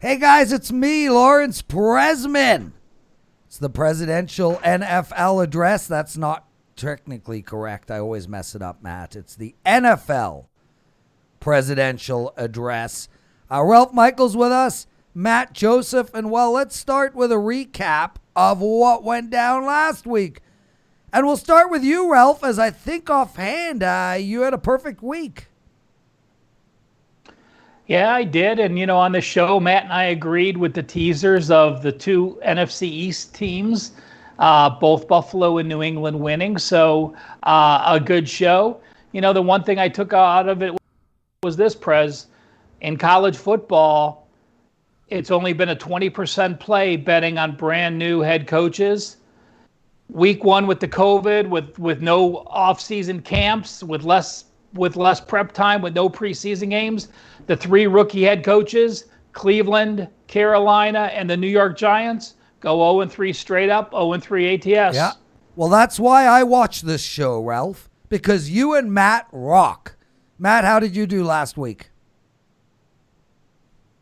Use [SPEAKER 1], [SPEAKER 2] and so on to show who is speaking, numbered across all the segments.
[SPEAKER 1] Hey guys, it's me, Lawrence Presman. It's the presidential NFL address. That's not technically correct. I always mess it up, Matt. It's the NFL presidential address. Ralph Michaels with us, Matt Joseph, and well, let's start with a recap of what went down last week. And we'll start with you, Ralph, as I think offhand, you had a perfect week.
[SPEAKER 2] Yeah, I did. And, on the show, Matt and I agreed with the teasers of the two NFC East teams, both Buffalo and New England winning. So a good show. The one thing I took out of it was this, Prez. In college football, it's only been a 20% play betting on brand new head coaches. Week one with the COVID, with no off-season camps, with less prep time, with no preseason games, the three rookie head coaches, Cleveland, Carolina, and the New York Giants, go 0-3 straight up, 0-3 ATS.
[SPEAKER 1] Yeah. Well, that's why I watch this show, Ralph, because you and Matt rock. Matt, how did you do last week?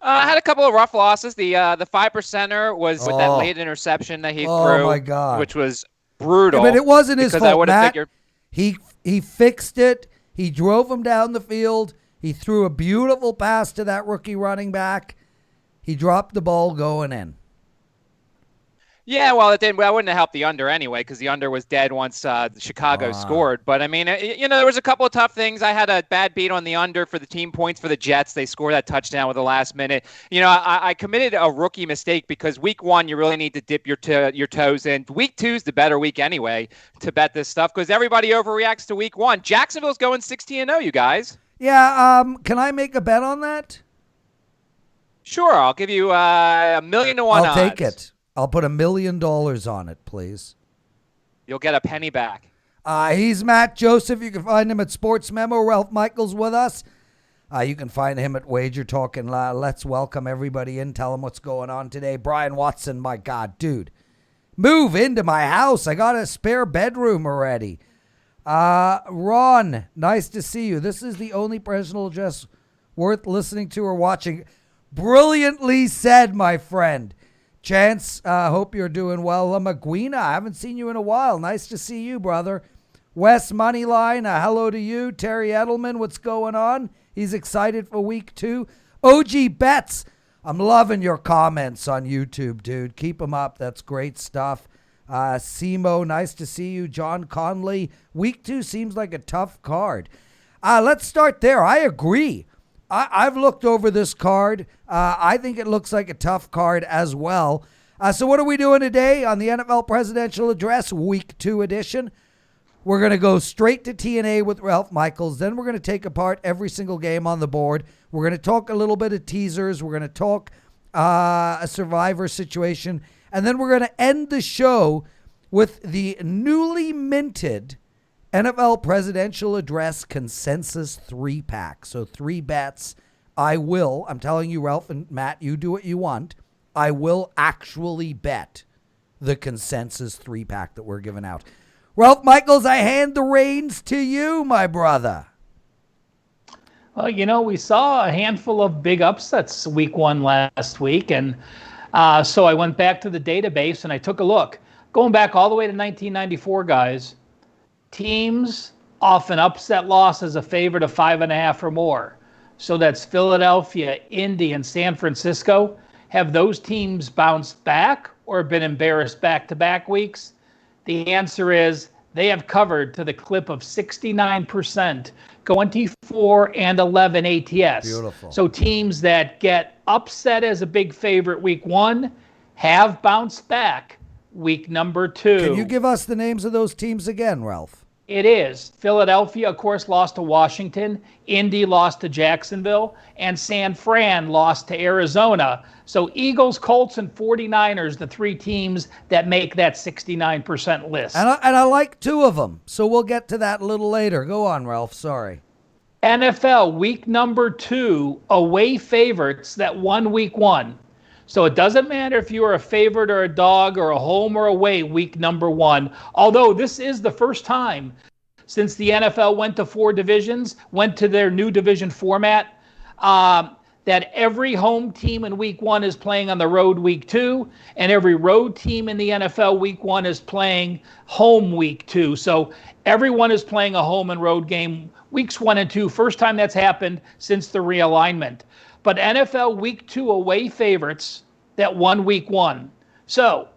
[SPEAKER 3] I had a couple of rough losses. The 5%er was with that late interception that he threw,
[SPEAKER 1] my God,
[SPEAKER 3] which was brutal.
[SPEAKER 1] Yeah, but it wasn't his fault,
[SPEAKER 3] I would have
[SPEAKER 1] Matt.
[SPEAKER 3] figured
[SPEAKER 1] He fixed it. He drove him down the field. He threw a beautiful pass to that rookie running back. He dropped the ball going in.
[SPEAKER 3] Yeah, well, it didn't. Well, I wouldn't have helped the under anyway because the under was dead once Chicago scored. But I mean, there was a couple of tough things. I had a bad beat on the under for the team points for the Jets. They scored that touchdown with the last minute. I committed a rookie mistake because week one you really need to dip your toes in. Week two's the better week anyway to bet this stuff because everybody overreacts to week one. Jacksonville's going 16-0, you guys.
[SPEAKER 1] Yeah. Can I make a bet on that?
[SPEAKER 3] Sure, I'll give you $1 million to 1
[SPEAKER 1] I'll
[SPEAKER 3] odds.
[SPEAKER 1] take it. I'll put $1 million on it, please.
[SPEAKER 3] You'll get a penny back.
[SPEAKER 1] He's Matt Joseph. You can find him at Sports Memo. Ralph Michaels with us. You can find him at Wager Talk. And let's welcome everybody in. Tell them what's going on today. Brian Watson, my God, dude. Move into my house. I got a spare bedroom already. Ron, nice to see you. This is the only personal address worth listening to or watching. Brilliantly said, my friend. Chance, hope you're doing well. Maguina, I haven't seen you in a while. Nice to see you, brother. Wes Moneyline, hello to you. Terry Edelman, what's going on? He's excited for week 2. OG Betts, I'm loving your comments on YouTube, dude. Keep them up. That's great stuff. Simo, nice to see you. John Conley, week 2 seems like a tough card. Let's start there. I agree. I've looked over this card. I think it looks like a tough card as well. So what are we doing today on the NFL Presidential Address, Week 2 edition? We're going to go straight to TNA with Ralph Michaels. Then we're going to take apart every single game on the board. We're going to talk a little bit of teasers. We're going to talk a survivor situation. And then we're going to end the show with the newly minted NFL Presidential Address Consensus 3-pack. So 3 bets. I'm telling you, Ralph and Matt, you do what you want. I will actually bet the Consensus 3-pack that we're giving out. Ralph Michaels, I hand the reins to you, my brother.
[SPEAKER 2] Well, we saw a handful of big upsets week one last week. And so I went back to the database and I took a look. Going back all the way to 1994, guys. Teams often upset loss as a favorite of 5.5 or more. So that's Philadelphia, Indy, and San Francisco. Have those teams bounced back or been embarrassed back-to-back weeks? The answer is they have covered to the clip of 69%, 24-11 ATS.
[SPEAKER 1] Beautiful.
[SPEAKER 2] So teams that get upset as a big favorite week one have bounced back week number 2.
[SPEAKER 1] Can you give us the names of those teams again, Ralph?
[SPEAKER 2] It is. Philadelphia, of course, lost to Washington. Indy lost to Jacksonville. And San Fran lost to Arizona. So Eagles, Colts, and 49ers, the 3 teams that make that 69% list.
[SPEAKER 1] And I like 2 of them. So we'll get to that a little later. Go on, Ralph. Sorry.
[SPEAKER 2] NFL, week number 2, away favorites that won week 1. So it doesn't matter if you are a favorite or a dog or a home or away week number 1, although this is the first time since the NFL went to 4 divisions, went to their new division format. that every home team in week 1 is playing on the road week 2, and every road team in the NFL week 1 is playing home week 2. So everyone is playing a home and road game weeks 1 and 2. First time that's happened since the realignment. But NFL week 2 away favorites that won week 1. So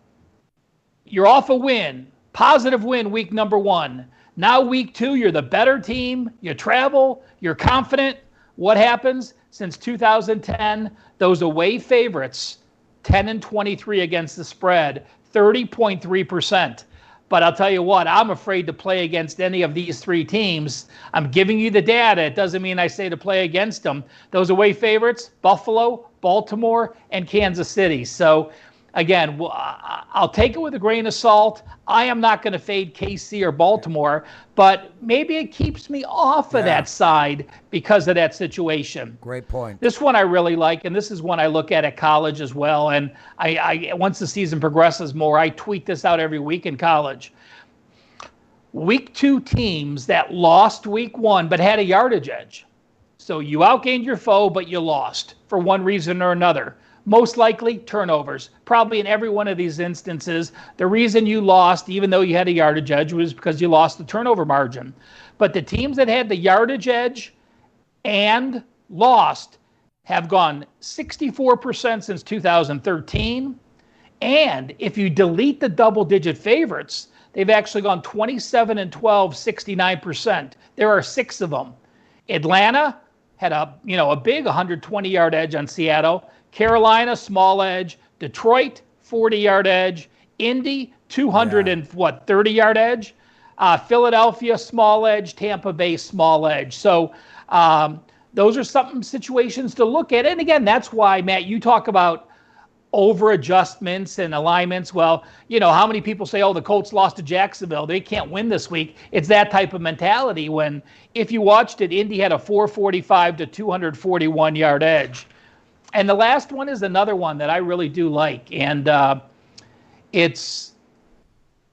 [SPEAKER 2] you're off a win, positive win week number 1. Now week 2, you're the better team. You travel, you're confident. What happens? Since 2010, those away favorites, 10-23 against the spread, 30.3%. But I'll tell you what, I'm afraid to play against any of these 3 teams. I'm giving you the data. It doesn't mean I say to play against them. Those away favorites, Buffalo, Baltimore, and Kansas City. So, again, I'll take it with a grain of salt. I am not going to fade KC or Baltimore, but maybe it keeps me off of that side because of that situation.
[SPEAKER 1] Great point.
[SPEAKER 2] This one I really like, and this is one I look at college as well. And I once the season progresses more, I tweet this out every week in college. Week 2 teams that lost week 1 but had a yardage edge. So you outgained your foe, but you lost for one reason or another. Most likely turnovers. Probably in every one of these instances, the reason you lost, even though you had a yardage edge, was because you lost the turnover margin. But the teams that had the yardage edge and lost have gone 64% since 2013. And if you delete the double-digit favorites, they've actually gone 27-12, 69%. There are 6 of them. Atlanta had a big 120-yard edge on Seattle. Carolina, small edge. Detroit, 40-yard edge. Indy, 30-yard edge. Philadelphia, small edge. Tampa Bay, small edge. So those are some situations to look at. And again, that's why, Matt, you talk about over adjustments and alignments. Well, how many people say, oh, the Colts lost to Jacksonville, they can't win this week. It's that type of mentality when, if you watched it, Indy had a 445 to 241-yard edge. And the last one is another one that I really do like. And it's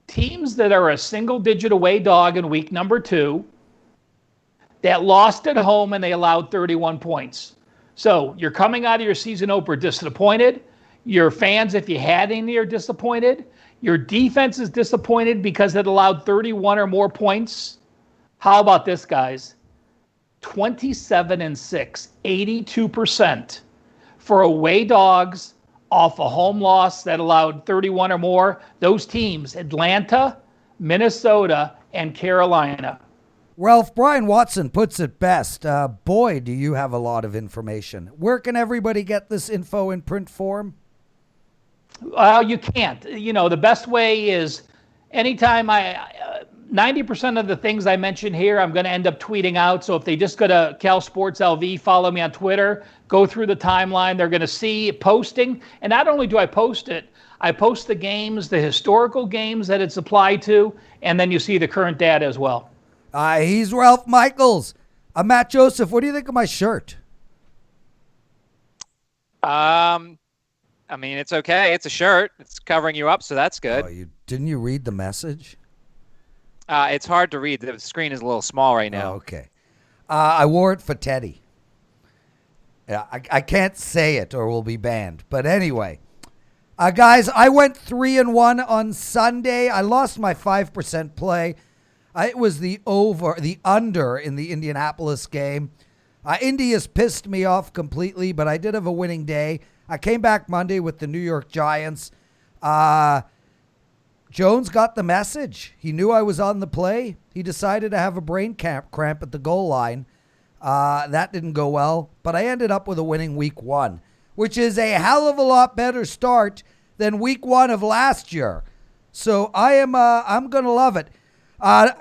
[SPEAKER 2] teams that are a single-digit away dog in week number 2 that lost at home and they allowed 31 points. So you're coming out of your season opener disappointed. Your fans, if you had any, are disappointed. Your defense is disappointed because it allowed 31 or more points. How about this, guys? 27-6, 82%. For away dogs off a home loss that allowed 31 or more, those teams, Atlanta, Minnesota, and Carolina.
[SPEAKER 1] Ralph, Brian Watson puts it best. Boy, do you have a lot of information. Where can everybody get this info in print form?
[SPEAKER 2] Well, you can't. The best way is anytime 90% of the things I mention here, I'm going to end up tweeting out. So if they just go to Cal Sports LV, follow me on Twitter, go through the timeline, they're going to see posting. And not only do I post it, I post the games, the historical games that it's applied to, and then you see the current data as well.
[SPEAKER 1] He's Ralph Michaels. I'm Matt Joseph. What do you think of my shirt?
[SPEAKER 3] It's okay. It's a shirt. It's covering you up, so that's good.
[SPEAKER 1] Didn't you read the message?
[SPEAKER 3] It's hard to read. The screen is a little small right now.
[SPEAKER 1] Oh, okay. I wore it for Teddy. Yeah, I can't say it or we'll be banned. But anyway, guys, I went 3-1 on Sunday. I lost my 5% play. It was the under in the Indianapolis game. Indy has pissed me off completely, but I did have a winning day. I came back Monday with the New York Giants. Jones got the message. He knew I was on the play. He decided to have a brain cramp at the goal line. That didn't go well, but I ended up with a winning week 1, which is a hell of a lot better start than week 1 of last year. So I'm going to love it.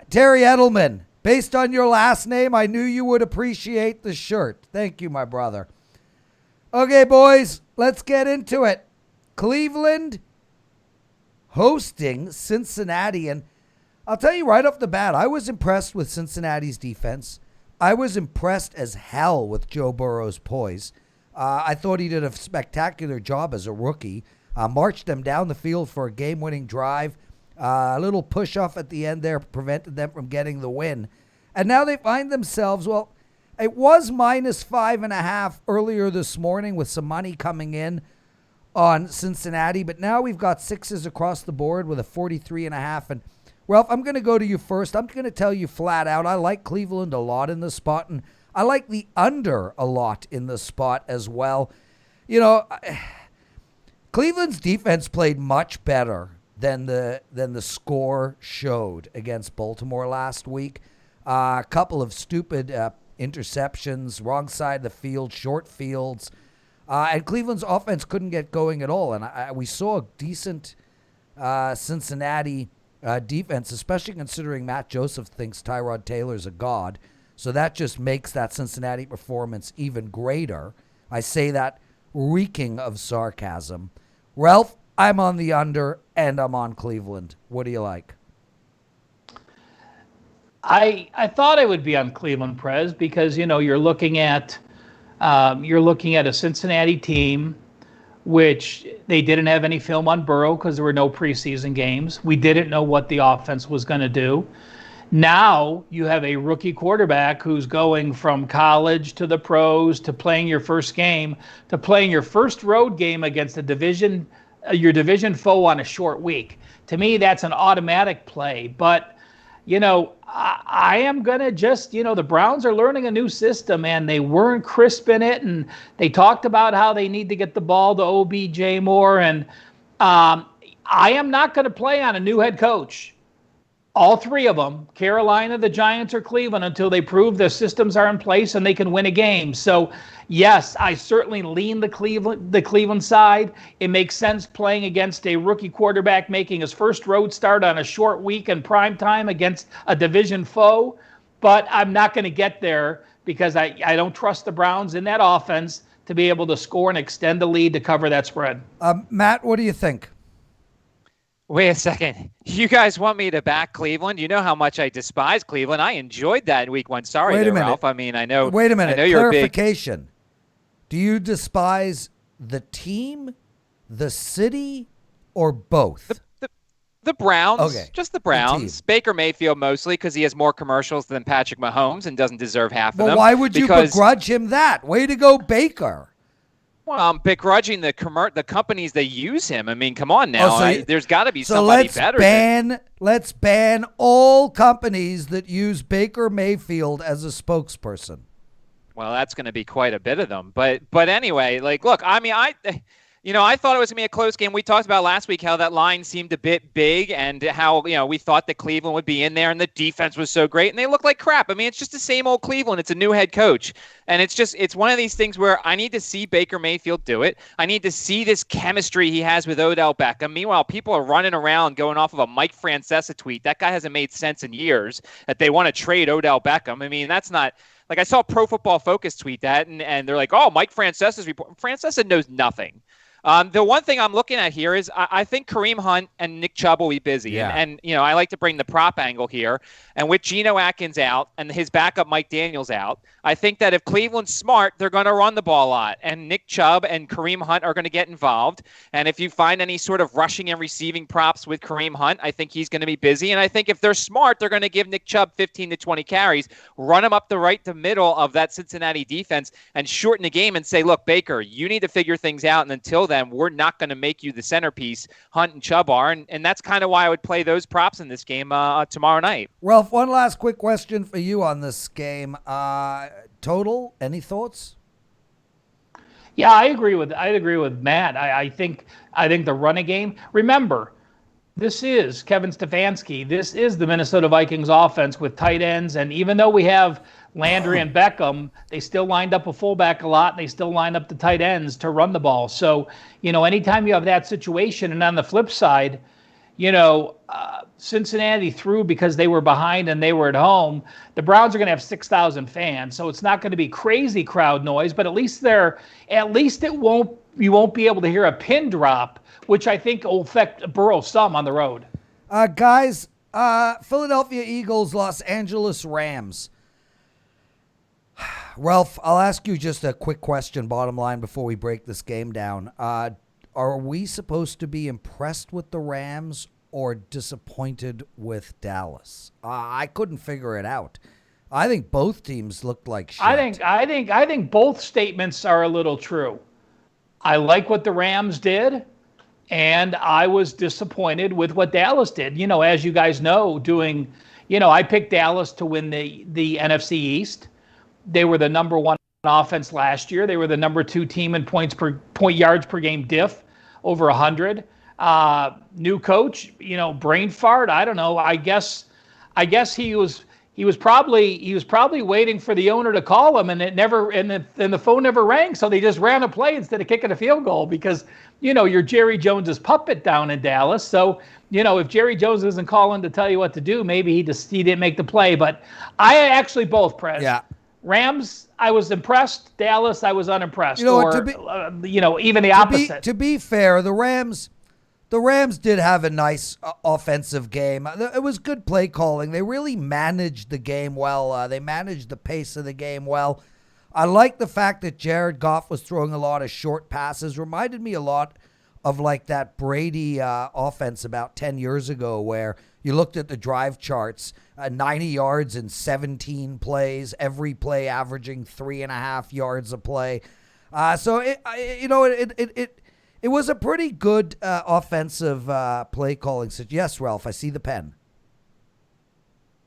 [SPEAKER 1] Terry Edelman, based on your last name, I knew you would appreciate the shirt. Thank you, my brother. Okay, boys, let's get into it. Cleveland hosting Cincinnati, and I'll tell you right off the bat, I was impressed with Cincinnati's defense. I was impressed as hell with Joe Burrow's poise. I thought he did a spectacular job as a rookie. Marched them down the field for a game-winning drive. A little push-off at the end there prevented them from getting the win. And now they find themselves, It was -5.5 earlier this morning with some money coming in on Cincinnati, but now we've got 6s across the board with a 43.5. And Ralph, I'm going to go to you first. I'm going to tell you flat out, I like Cleveland a lot in this spot, and I like the under a lot in this spot as well. You know, Cleveland's defense played much better than the score showed against Baltimore last week. A couple of stupid interceptions, wrong side of the field, short fields. And Cleveland's offense couldn't get going at all. And we saw a decent Cincinnati defense, especially considering Matt Joseph thinks Tyrod Taylor's a god. So that just makes that Cincinnati performance even greater. I say that reeking of sarcasm. Ralph, I'm on the under, and I'm on Cleveland. What do you like?
[SPEAKER 2] I thought I would be on Cleveland, Prez, because you're looking at a Cincinnati team, which they didn't have any film on Burrow because there were no preseason games. We didn't know what the offense was going to do. Now you have a rookie quarterback who's going from college to the pros to playing your first game to playing your first road game against your division foe on a short week. To me, that's an automatic play. But I am going to just, the Browns are learning a new system, and they weren't crisp in it. And they talked about how they need to get the ball to OBJ more. And I am not going to play on a new head coach. All three of them, Carolina, the Giants, or Cleveland, until they prove their systems are in place and they can win a game. So, yes, I certainly lean the Cleveland side. It makes sense playing against a rookie quarterback making his first road start on a short week in prime time against a division foe. But I'm not going to get there because I don't trust the Browns in that offense to be able to score and extend the lead to cover that spread.
[SPEAKER 1] Matt, what do you think?
[SPEAKER 3] Wait a second. You guys want me to back Cleveland? You know how much I despise Cleveland. I enjoyed that in week 1. Sorry,
[SPEAKER 1] Wait a minute.
[SPEAKER 3] Ralph. I mean, I know.
[SPEAKER 1] Wait a minute.
[SPEAKER 3] I know you're
[SPEAKER 1] Clarification. Do you despise the team, the city, or both?
[SPEAKER 3] The Browns.
[SPEAKER 1] Okay.
[SPEAKER 3] Just the Browns. Baker Mayfield mostly because he has more commercials than Patrick Mahomes and doesn't deserve half of them.
[SPEAKER 1] Well, why would you begrudge him that? Way to go, Baker.
[SPEAKER 3] Well, I'm begrudging the companies that use him. I mean, come on now. There's got to be somebody better.
[SPEAKER 1] Let's ban all companies that use Baker Mayfield as a spokesperson.
[SPEAKER 3] Well, that's going to be quite a bit of them. But anyway, look, I mean, I thought it was going to be a close game. We talked about last week how that line seemed a bit big and how, we thought that Cleveland would be in there and the defense was so great and they look like crap. I mean, it's just the same old Cleveland. It's a new head coach. And it's one of these things where I need to see Baker Mayfield do it. I need to see this chemistry he has with Odell Beckham. Meanwhile, people are running around going off of a Mike Francesa tweet. That guy hasn't made sense in years that they want to trade Odell Beckham. I mean, that's not – like I saw Pro Football Focus tweet that and they're like, oh, Mike Francesa's report. Francesa knows nothing. The one thing I'm looking at here is I think Kareem Hunt and Nick Chubb will be busy.
[SPEAKER 1] Yeah.
[SPEAKER 3] And I like to bring the prop angle here. And with Geno Atkins out and his backup Mike Daniels out, I think that if Cleveland's smart, they're going to run the ball a lot. And Nick Chubb and Kareem Hunt are going to get involved. And if you find any sort of rushing and receiving props with Kareem Hunt, I think he's going to be busy. And I think if they're smart, they're going to give Nick Chubb 15 to 20 carries, run him up the right to middle of that Cincinnati defense, and shorten the game and say, look, Baker, you need to figure things out. And until then, we're not going to make you the centerpiece. Hunt and Chubb are. And that's kind of why I would play those props in this game tomorrow night.
[SPEAKER 1] Ralph, one last quick question for you on this game. Total, any thoughts?
[SPEAKER 2] Yeah, I agree with Matt. I think the running game. Remember, this is Kevin Stefanski. This is the Minnesota Vikings offense with tight ends, and even though we have Landry and Beckham, they still lined up a fullback a lot, and they still lined up the tight ends to run the ball. So, anytime you have that situation, and on the flip side, Cincinnati threw because they were behind and they were at home. The Browns are going to have 6,000 fans, so it's not going to be crazy crowd noise. But at least you won't be able to hear a pin drop, which I think will affect Burrow some on the road.
[SPEAKER 1] Guys, Philadelphia Eagles, Los Angeles Rams. Ralph, I'll ask you just a quick question, bottom line, before we break this game down. Are we supposed to be impressed with the Rams or disappointed with Dallas? I couldn't figure it out. I think both teams looked like shit.
[SPEAKER 2] I think both statements are a little true. I like what the Rams did, and I was disappointed with what Dallas did. As you guys know, I picked Dallas to win the NFC East. They were the number one offense last year. They were the number 2 team in point yards per game diff, over 100. New coach, brain fart. I don't know. I guess he was probably waiting for the owner to call him, and the phone never rang. So they just ran a play instead of kicking a field goal because you're Jerry Jones's puppet down in Dallas. So if Jerry Jones isn't calling to tell you what to do, maybe he didn't make the play. But I actually both, Prez.
[SPEAKER 1] Yeah.
[SPEAKER 2] Rams, I was impressed. Dallas, I was unimpressed. Even the opposite.
[SPEAKER 1] To be fair, the Rams did have a nice offensive game. It was good play calling. They really managed the game well. They managed the pace of the game well. I like the fact that Jared Goff was throwing a lot of short passes. Reminded me a lot of like that Brady offense about 10 years ago where you looked at the drive charts, 90 yards in 17 plays, every play averaging 3.5 yards a play. So it was a pretty good offensive play calling. Yes, Ralph, I see the pen.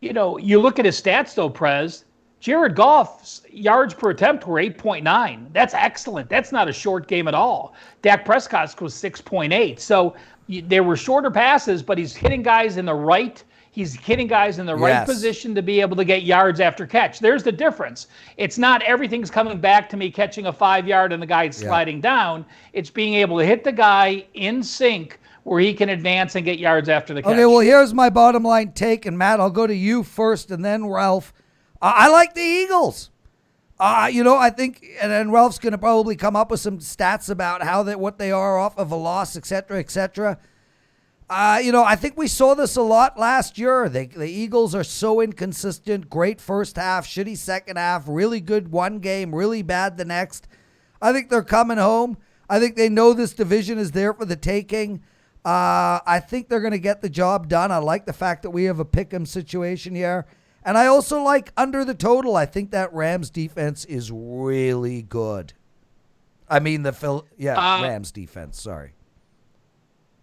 [SPEAKER 2] You look at his stats though, Prez. Jared Goff's yards per attempt were 8.9. That's excellent. That's not a short game at all. Dak Prescott's was 6.8. So there were shorter passes, but he's hitting guys in the right. He's hitting guys in the right position to be able to get yards after catch. There's the difference. It's not everything's coming back to me catching a 5-yard and the guy's sliding down. It's being able to hit the guy in sync where he can advance and get yards after the catch.
[SPEAKER 1] Okay, well, here's my bottom line take. And, Matt, I'll go to you first and then Ralph. I like the Eagles. I think, and then Ralph's going to probably come up with some stats about what they are off of a loss, et cetera, et cetera. I think we saw this a lot last year. The Eagles are so inconsistent. Great first half, shitty second half, really good one game, really bad the next. I think they're coming home. I think they know this division is there for the taking. I think they're going to get the job done. I like the fact that we have a pick'em situation here. And I also like under the total. I think that Rams defense is really good. I mean, Rams defense, sorry.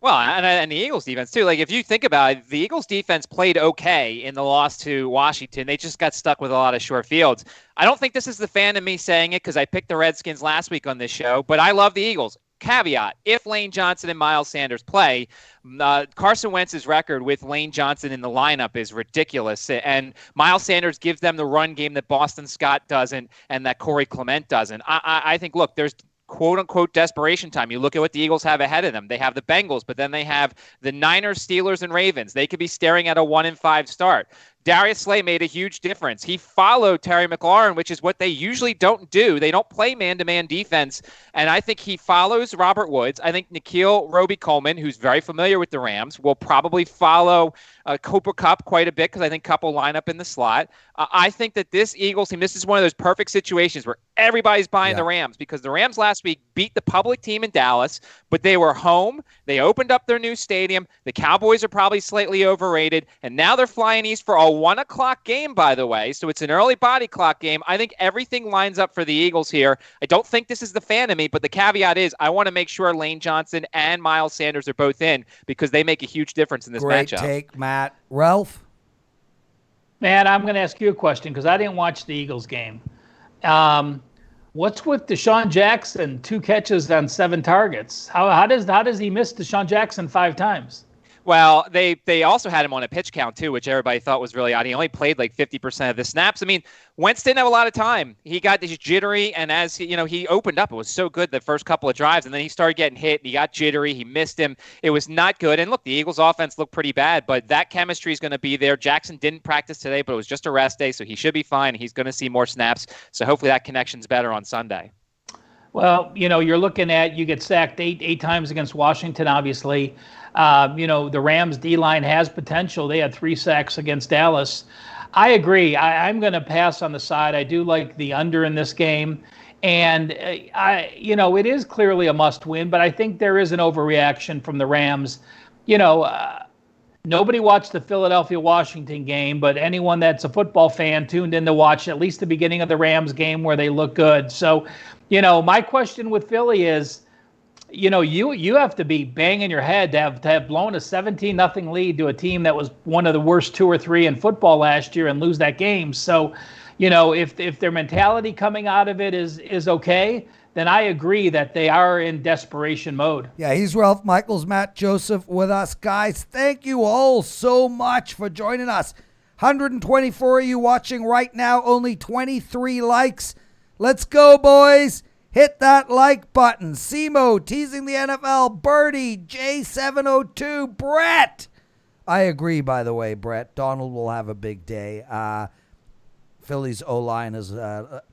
[SPEAKER 3] Well, and the Eagles defense, too. Like, if you think about it, the Eagles defense played okay in the loss to Washington. They just got stuck with a lot of short fields. I don't think this is the fan of me saying it because I picked the Redskins last week on this show, but I love the Eagles. Caveat, if Lane Johnson and Miles Sanders play, Carson Wentz's record with Lane Johnson in the lineup is ridiculous. And Miles Sanders gives them the run game that Boston Scott doesn't and that Corey Clement doesn't. I think, look, there's quote-unquote desperation time. You look at what the Eagles have ahead of them. They have the Bengals, but then they have the Niners, Steelers, and Ravens. They could be staring at a 1-5 start. Darius Slay made a huge difference. He followed Terry McLaurin, which is what they usually don't do. They don't play man-to-man defense, and I think he follows Robert Woods. I think Nikhil Roby-Coleman, who's very familiar with the Rams, will probably follow Cooper Kupp quite a bit because I think Kupp will line up in the slot. I think that this Eagles team, this is one of those perfect situations where everybody's buying the Rams because the Rams last week beat the public team in Dallas, but they were home. They opened up their new stadium. The Cowboys are probably slightly overrated, and now they're flying east for a 1 o'clock game, by the way. So it's an early body clock game. I think everything lines up for the Eagles here. I don't think this is the fan of me, but the caveat is I want to make sure Lane Johnson and Miles Sanders are both in because they make a huge difference in this matchup.
[SPEAKER 1] Great take, Matt. Ralph?
[SPEAKER 2] Man, I'm going to ask you a question because I didn't watch the Eagles game. What's with Deshaun Jackson? 2 catches on 7 targets. How does he miss Deshaun Jackson 5 times?
[SPEAKER 3] Well, they also had him on a pitch count, too, which everybody thought was really odd. He only played like 50% of the snaps. I mean, Wentz didn't have a lot of time. He got this jittery, and as he opened up, it was so good the first couple of drives, and then he started getting hit, and he got jittery. He missed him. It was not good. And look, the Eagles' offense looked pretty bad, but that chemistry is going to be there. Jackson didn't practice today, but it was just a rest day, so he should be fine. He's going to see more snaps, so hopefully that connection's better on Sunday.
[SPEAKER 2] Well, you're looking at you get sacked eight times against Washington, obviously. The Rams D-line has potential. They had 3 sacks against Dallas. I agree. I'm going to pass on the side. I do like the under in this game. And, it is clearly a must-win, but I think there is an overreaction from the Rams. Nobody watched the Philadelphia-Washington game, but anyone that's a football fan tuned in to watch at least the beginning of the Rams game where they look good. So, my question with Philly is, you have to be banging your head to have blown a 17-0 lead to a team that was one of the worst 2 or 3 in football last year and lose that game. So, if their mentality coming out of it is okay, then I agree that they are in desperation mode.
[SPEAKER 1] Yeah, he's Ralph Michaels, Matt Joseph with us. Guys, thank you all so much for joining us. 124 of you watching right now, only 23 likes. Let's go, boys. Hit that like button. Simo, teasing the NFL. Birdie, J702, Brett. I agree, by the way, Brett. Donald will have a big day. Philly's O-line is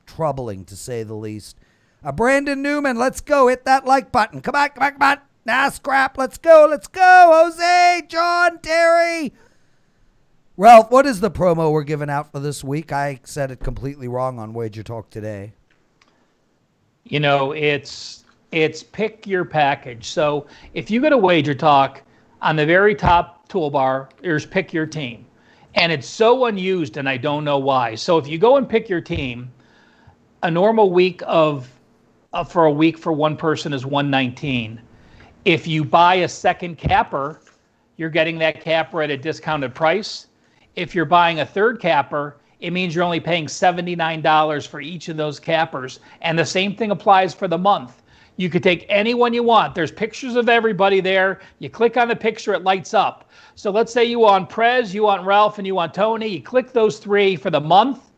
[SPEAKER 1] troubling, to say the least. Brandon Newman, let's go. Hit that like button. Come on. Nah, scrap. Let's go. Jose, John, Terry. Ralph, what is the promo we're giving out for this week? I said it completely wrong on Wager Talk today.
[SPEAKER 2] It's pick your package. So if you go to Wager Talk, on the very top toolbar, there's pick your team. And it's so unused, and I don't know why. So if you go and pick your team, a normal week for a week for one person is $119. If you buy a second capper, you're getting that capper at a discounted price. If you're buying a third capper, it means you're only paying $79 for each of those cappers. And the same thing applies for the month. You could take anyone you want. There's pictures of everybody there. You click on the picture, it lights up. So let's say you want Prez, you want Ralph, and you want Tony. You click those 3 for the month.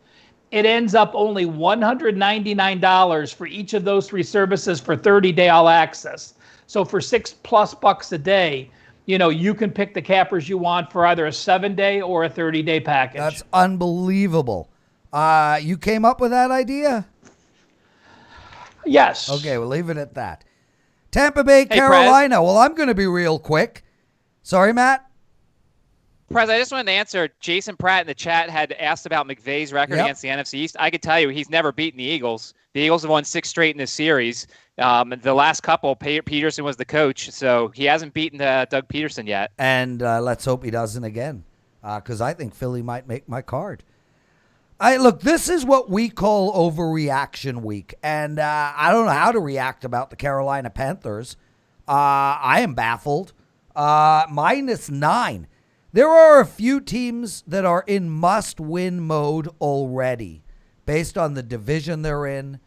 [SPEAKER 2] It ends up only $199 for each of those 3 services for 30-day all access. So for $6+ a day, you can pick the cappers you want for either a 7-day or a 30-day package.
[SPEAKER 1] That's unbelievable. You came up with that idea?
[SPEAKER 2] Yes.
[SPEAKER 1] Okay, we'll leave it at that. Tampa Bay,
[SPEAKER 3] Hey,
[SPEAKER 1] Carolina.
[SPEAKER 3] Prez.
[SPEAKER 1] Well, I'm going to be real quick. Sorry, Matt?
[SPEAKER 3] Prez, I just wanted to answer. Jason Pratt in the chat had asked about McVay's record against the NFC East. I could tell you he's never beaten the Eagles. The Eagles have won 6 straight in this series. The last couple, Peterson was the coach, so he hasn't beaten Doug Peterson yet.
[SPEAKER 1] And let's hope he doesn't again, because I think Philly might make my card. Look, this is what we call overreaction week, and I don't know how to react about the Carolina Panthers. I am baffled. -9. There are a few teams that are in must-win mode already, based on the division they're in.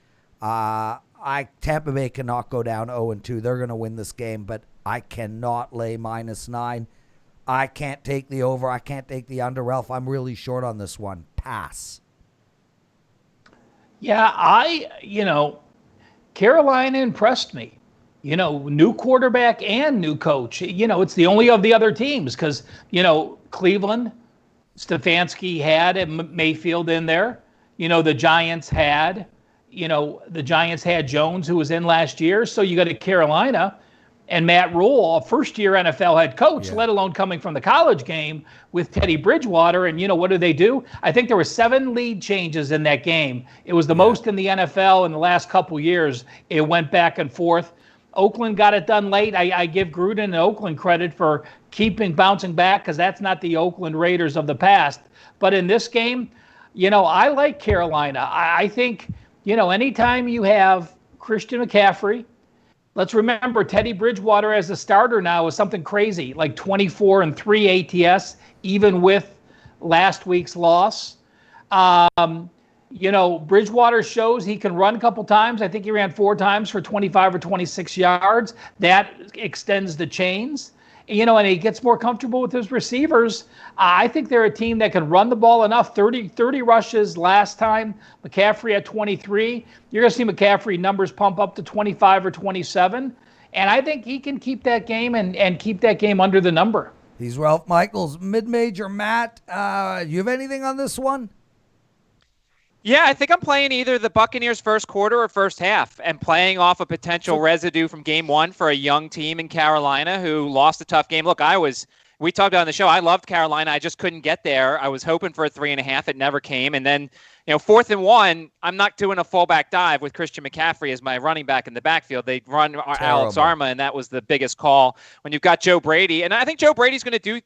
[SPEAKER 1] Tampa Bay cannot go down 0-2. They're going to win this game, but I cannot lay -9. I can't take the over. I can't take the under. Ralph, I'm really short on this one. Pass.
[SPEAKER 2] Yeah, Carolina impressed me. New quarterback and new coach. It's the only of the other teams because, Cleveland, Stefanski had Mayfield in there. The Giants had Jones, who was in last year. So you got to Carolina and Matt Rule, a first-year NFL head coach, let alone coming from the college game with Teddy Bridgewater. And, what do they do? I think there were 7 lead changes in that game. It was the most in the NFL in the last couple years. It went back and forth. Oakland got it done late. I give Gruden and Oakland credit for bouncing back because that's not the Oakland Raiders of the past. But in this game, I like Carolina. I think, anytime you have Christian McCaffrey, let's remember Teddy Bridgewater as a starter now is something crazy, like 24-3 ATS, even with last week's loss. Bridgewater shows he can run a couple times. I think he ran 4 times for 25 or 26 yards. That extends the chains. And he gets more comfortable with his receivers. I think they're a team that can run the ball enough. 30 rushes last time. McCaffrey at 23. You're going to see McCaffrey numbers pump up to 25 or 27. And I think he can keep that game and keep that game under the number.
[SPEAKER 1] He's Ralph Michaels, mid-major. Matt, you have anything on this one?
[SPEAKER 3] Yeah, I think I'm playing either the Buccaneers first quarter or first half and playing off a potential residue from game 1 for a young team in Carolina who lost a tough game. Look, we talked about on the show, I loved Carolina. I just couldn't get there. I was hoping for a 3.5. It never came. And then, 4th and 1, I'm not doing a fullback dive with Christian McCaffrey as my running back in the backfield. They run Alex Arma, and that was the biggest call when you've got Joe Brady. And I think Joe Brady's going to do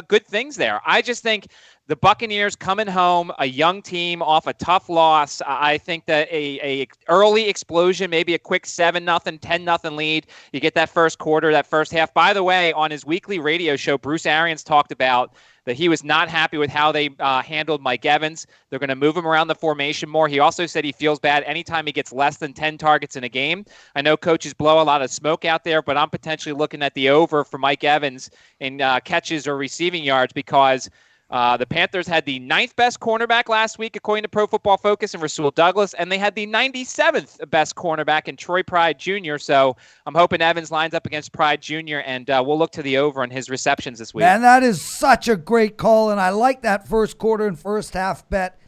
[SPEAKER 3] good things there. I just think the Buccaneers coming home, a young team off a tough loss. I think that a early explosion, maybe a quick 7-0, 10-0 lead. You get that first quarter, that first half. By the way, on his weekly radio show, Bruce Arians talked about that he was not happy with how they handled Mike Evans. They're going to move him around the formation more. He also said he feels bad anytime he gets less than 10 targets in a game. I know coaches blow a lot of smoke out there, but I'm potentially looking at the over for Mike Evans in catches or receiving yards because the Panthers had the 9th best cornerback last week, according to Pro Football Focus, and Rasul Douglas, and they had the 97th best cornerback in Troy Pride Jr. So I'm hoping Evans lines up against Pride Jr., and we'll look to the over on his receptions this week.
[SPEAKER 1] Man, that is such a great call, and I like that first quarter and first half bet.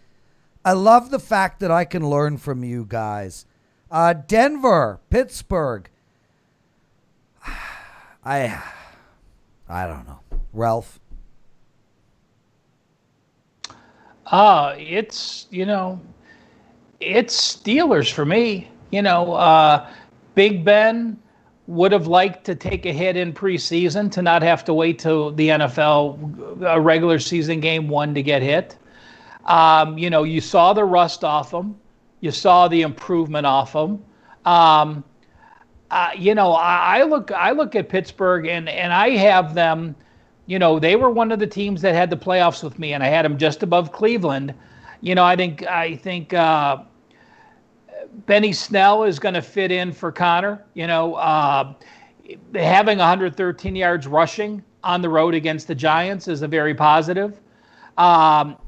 [SPEAKER 1] I love the fact that I can learn from you guys. Denver, Pittsburgh. I don't know. Ralph?
[SPEAKER 2] It's Steelers for me. Big Ben would have liked to take a hit in preseason to not have to wait till the NFL a regular season game 1 to get hit. You saw the rust off them. You saw the improvement off them. I look at Pittsburgh and I have them. They were one of the teams that had the playoffs with me, and I had them just above Cleveland. I think Benny Snell is going to fit in for Connor. Having 113 yards rushing on the road against the Giants is a very positive. And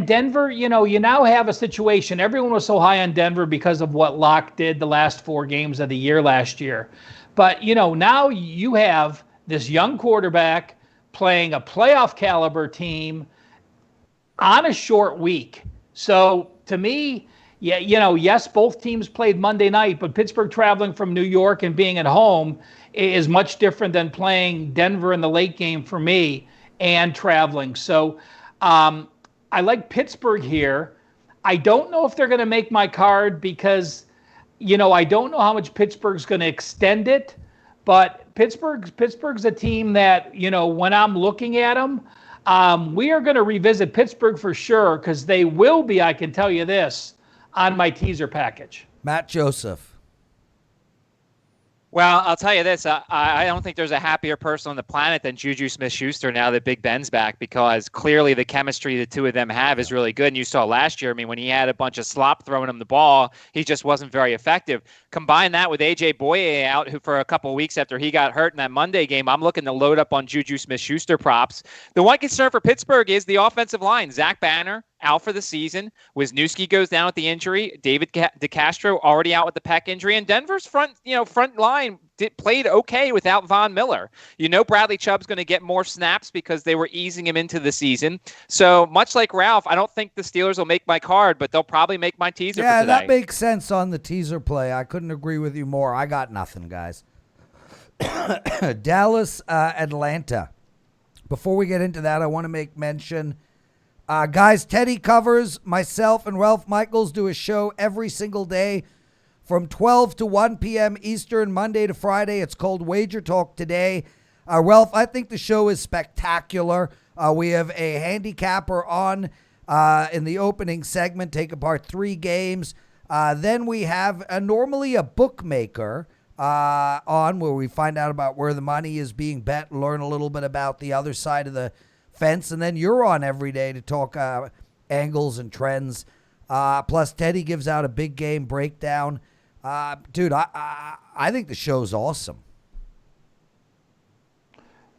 [SPEAKER 2] Denver, you now have a situation. Everyone was so high on Denver because of what Locke did the last 4 games of the year last year. But, now you have this young quarterback playing a playoff caliber team on a short week. So to me, yes, both teams played Monday night, but Pittsburgh traveling from New York and being at home is much different than playing Denver in the late game for me and traveling. So I like Pittsburgh here. I don't know if they're going to make my card because, I don't know how much Pittsburgh's going to extend it. But Pittsburgh's a team that, when I'm looking at them, we are going to revisit Pittsburgh for sure because they will be, I can tell you this, on my teaser package.
[SPEAKER 1] Matt Joseph.
[SPEAKER 3] Well, I'll tell you this. I don't think there's a happier person on the planet than Juju Smith-Schuster now that Big Ben's back because clearly the chemistry the two of them have is really good. And you saw last year, when he had a bunch of slop throwing him the ball, he just wasn't very effective. Combine that with A.J. Boye out, who for a couple of weeks after he got hurt in that Monday game, I'm looking to load up on Juju Smith-Schuster props. The one concern for Pittsburgh is the offensive line. Zach Banner out for the season. Wisniewski goes down with the injury. David DeCastro already out with the pec injury. And Denver's front line played okay without Von Miller. Bradley Chubb's going to get more snaps because they were easing him into the season. So much like Ralph, I don't think the Steelers will make my card, but they'll probably make my teaser for today.
[SPEAKER 1] Yeah, that makes sense on the teaser play. I couldn't agree with you more. I got nothing, guys. Dallas, Atlanta. Before we get into that, I want to make mention, guys, Teddy covers, myself and Ralph Michaels do a show every single day from 12 to 1 p.m. Eastern, Monday to Friday. It's called Wager Talk Today. Ralph, I think the show is spectacular. We have a handicapper on in the opening segment, take apart 3 games. Then we have normally a bookmaker on where we find out about where the money is being bet, learn a little bit about the other side of the fence, and then you're on every day to talk angles and trends. Plus, Teddy gives out a big game breakdown. Dude, I think the show's awesome.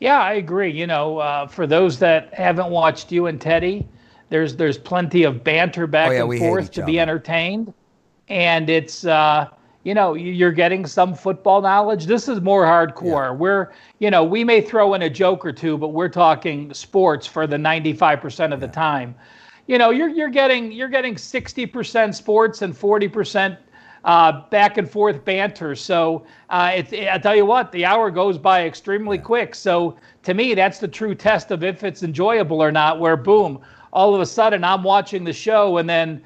[SPEAKER 2] Yeah, I agree. For those that haven't watched you and Teddy, there's plenty of banter back and forth to be entertained. And it's, you're getting some football knowledge. This is more hardcore. Yeah. We may throw in a joke or two, but we're talking sports for the 95% of the time. You're getting 60% sports and 40% back and forth banter. So I tell you what, the hour goes by extremely quick. So to me, that's the true test of if it's enjoyable or not, where boom, all of a sudden I'm watching the show and then,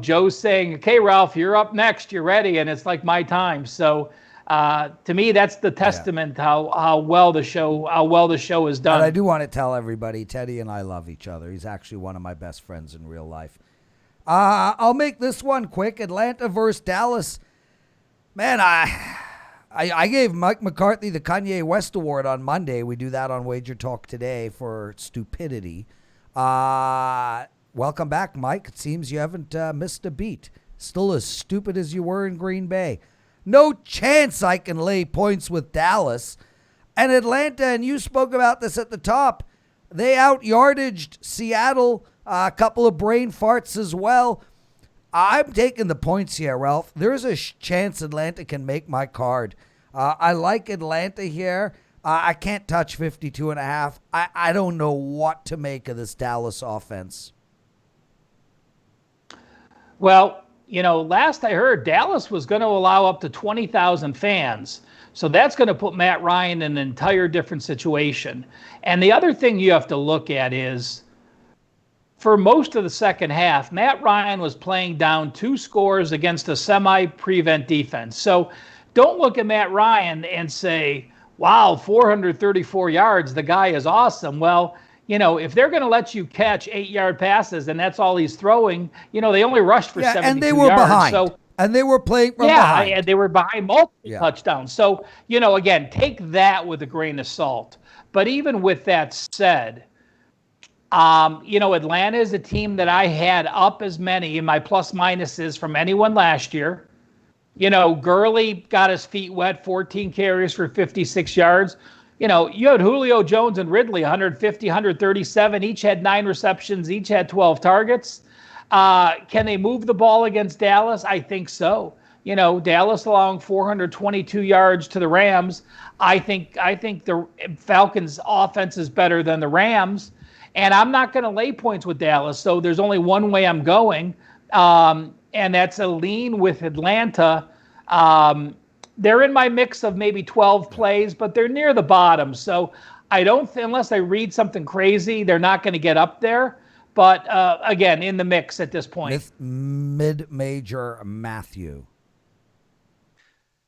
[SPEAKER 2] Joe's saying, okay, Ralph, you're up next. You're ready. And it's like my time. So to me, that's the testament how well the show is done.
[SPEAKER 1] And I do want to tell everybody, Teddy and I love each other. He's actually one of my best friends in real life. I'll make this one quick. Atlanta versus Dallas. Man, I gave Mike McCarthy the Kanye West Award on Monday. We do that on Wager Talk today for stupidity. Welcome back, Mike. It seems you haven't missed a beat. Still as stupid as you were in Green Bay. No chance I can lay points with Dallas. And Atlanta, and you spoke about this at the top, they out-yardaged Seattle, a couple of brain farts as well. I'm taking the points here, Ralph. There's a chance Atlanta can make my card. I like Atlanta here. I can't touch 52.5. I don't know what to make of this Dallas offense.
[SPEAKER 2] Well, last I heard, Dallas was going to allow up to 20,000 fans. So that's going to put Matt Ryan in an entire different situation. And the other thing you have to look at is, for most of the second half, Matt Ryan was playing down 2 scores against a semi-prevent defense. So don't look at Matt Ryan and say, wow, 434 yards, the guy is awesome. Well, if they're going to let you catch 8-yard passes and that's all he's throwing, they only rushed for 72 yards.
[SPEAKER 1] And they were behind. And they were playing from behind.
[SPEAKER 2] Yeah, and they were behind multiple touchdowns. So, again, take that with a grain of salt. But even with that said, Atlanta is a team that I had up as many in my plus minuses from anyone last year. Gurley got his feet wet, 14 carries for 56 yards. You had Julio Jones and Ridley, 150, 137. Each had 9 receptions. Each had 12 targets. Can they move the ball against Dallas? I think so. Dallas allowing 422 yards to the Rams. I think the Falcons' offense is better than the Rams. And I'm not going to lay points with Dallas. So there's only one way I'm going. And that's a lean with Atlanta. They're in my mix of maybe 12 plays, but they're near the bottom. So I don't, unless I read something crazy, they're not going to get up there. But again, in the mix at this point.
[SPEAKER 1] Mid-major Matthew.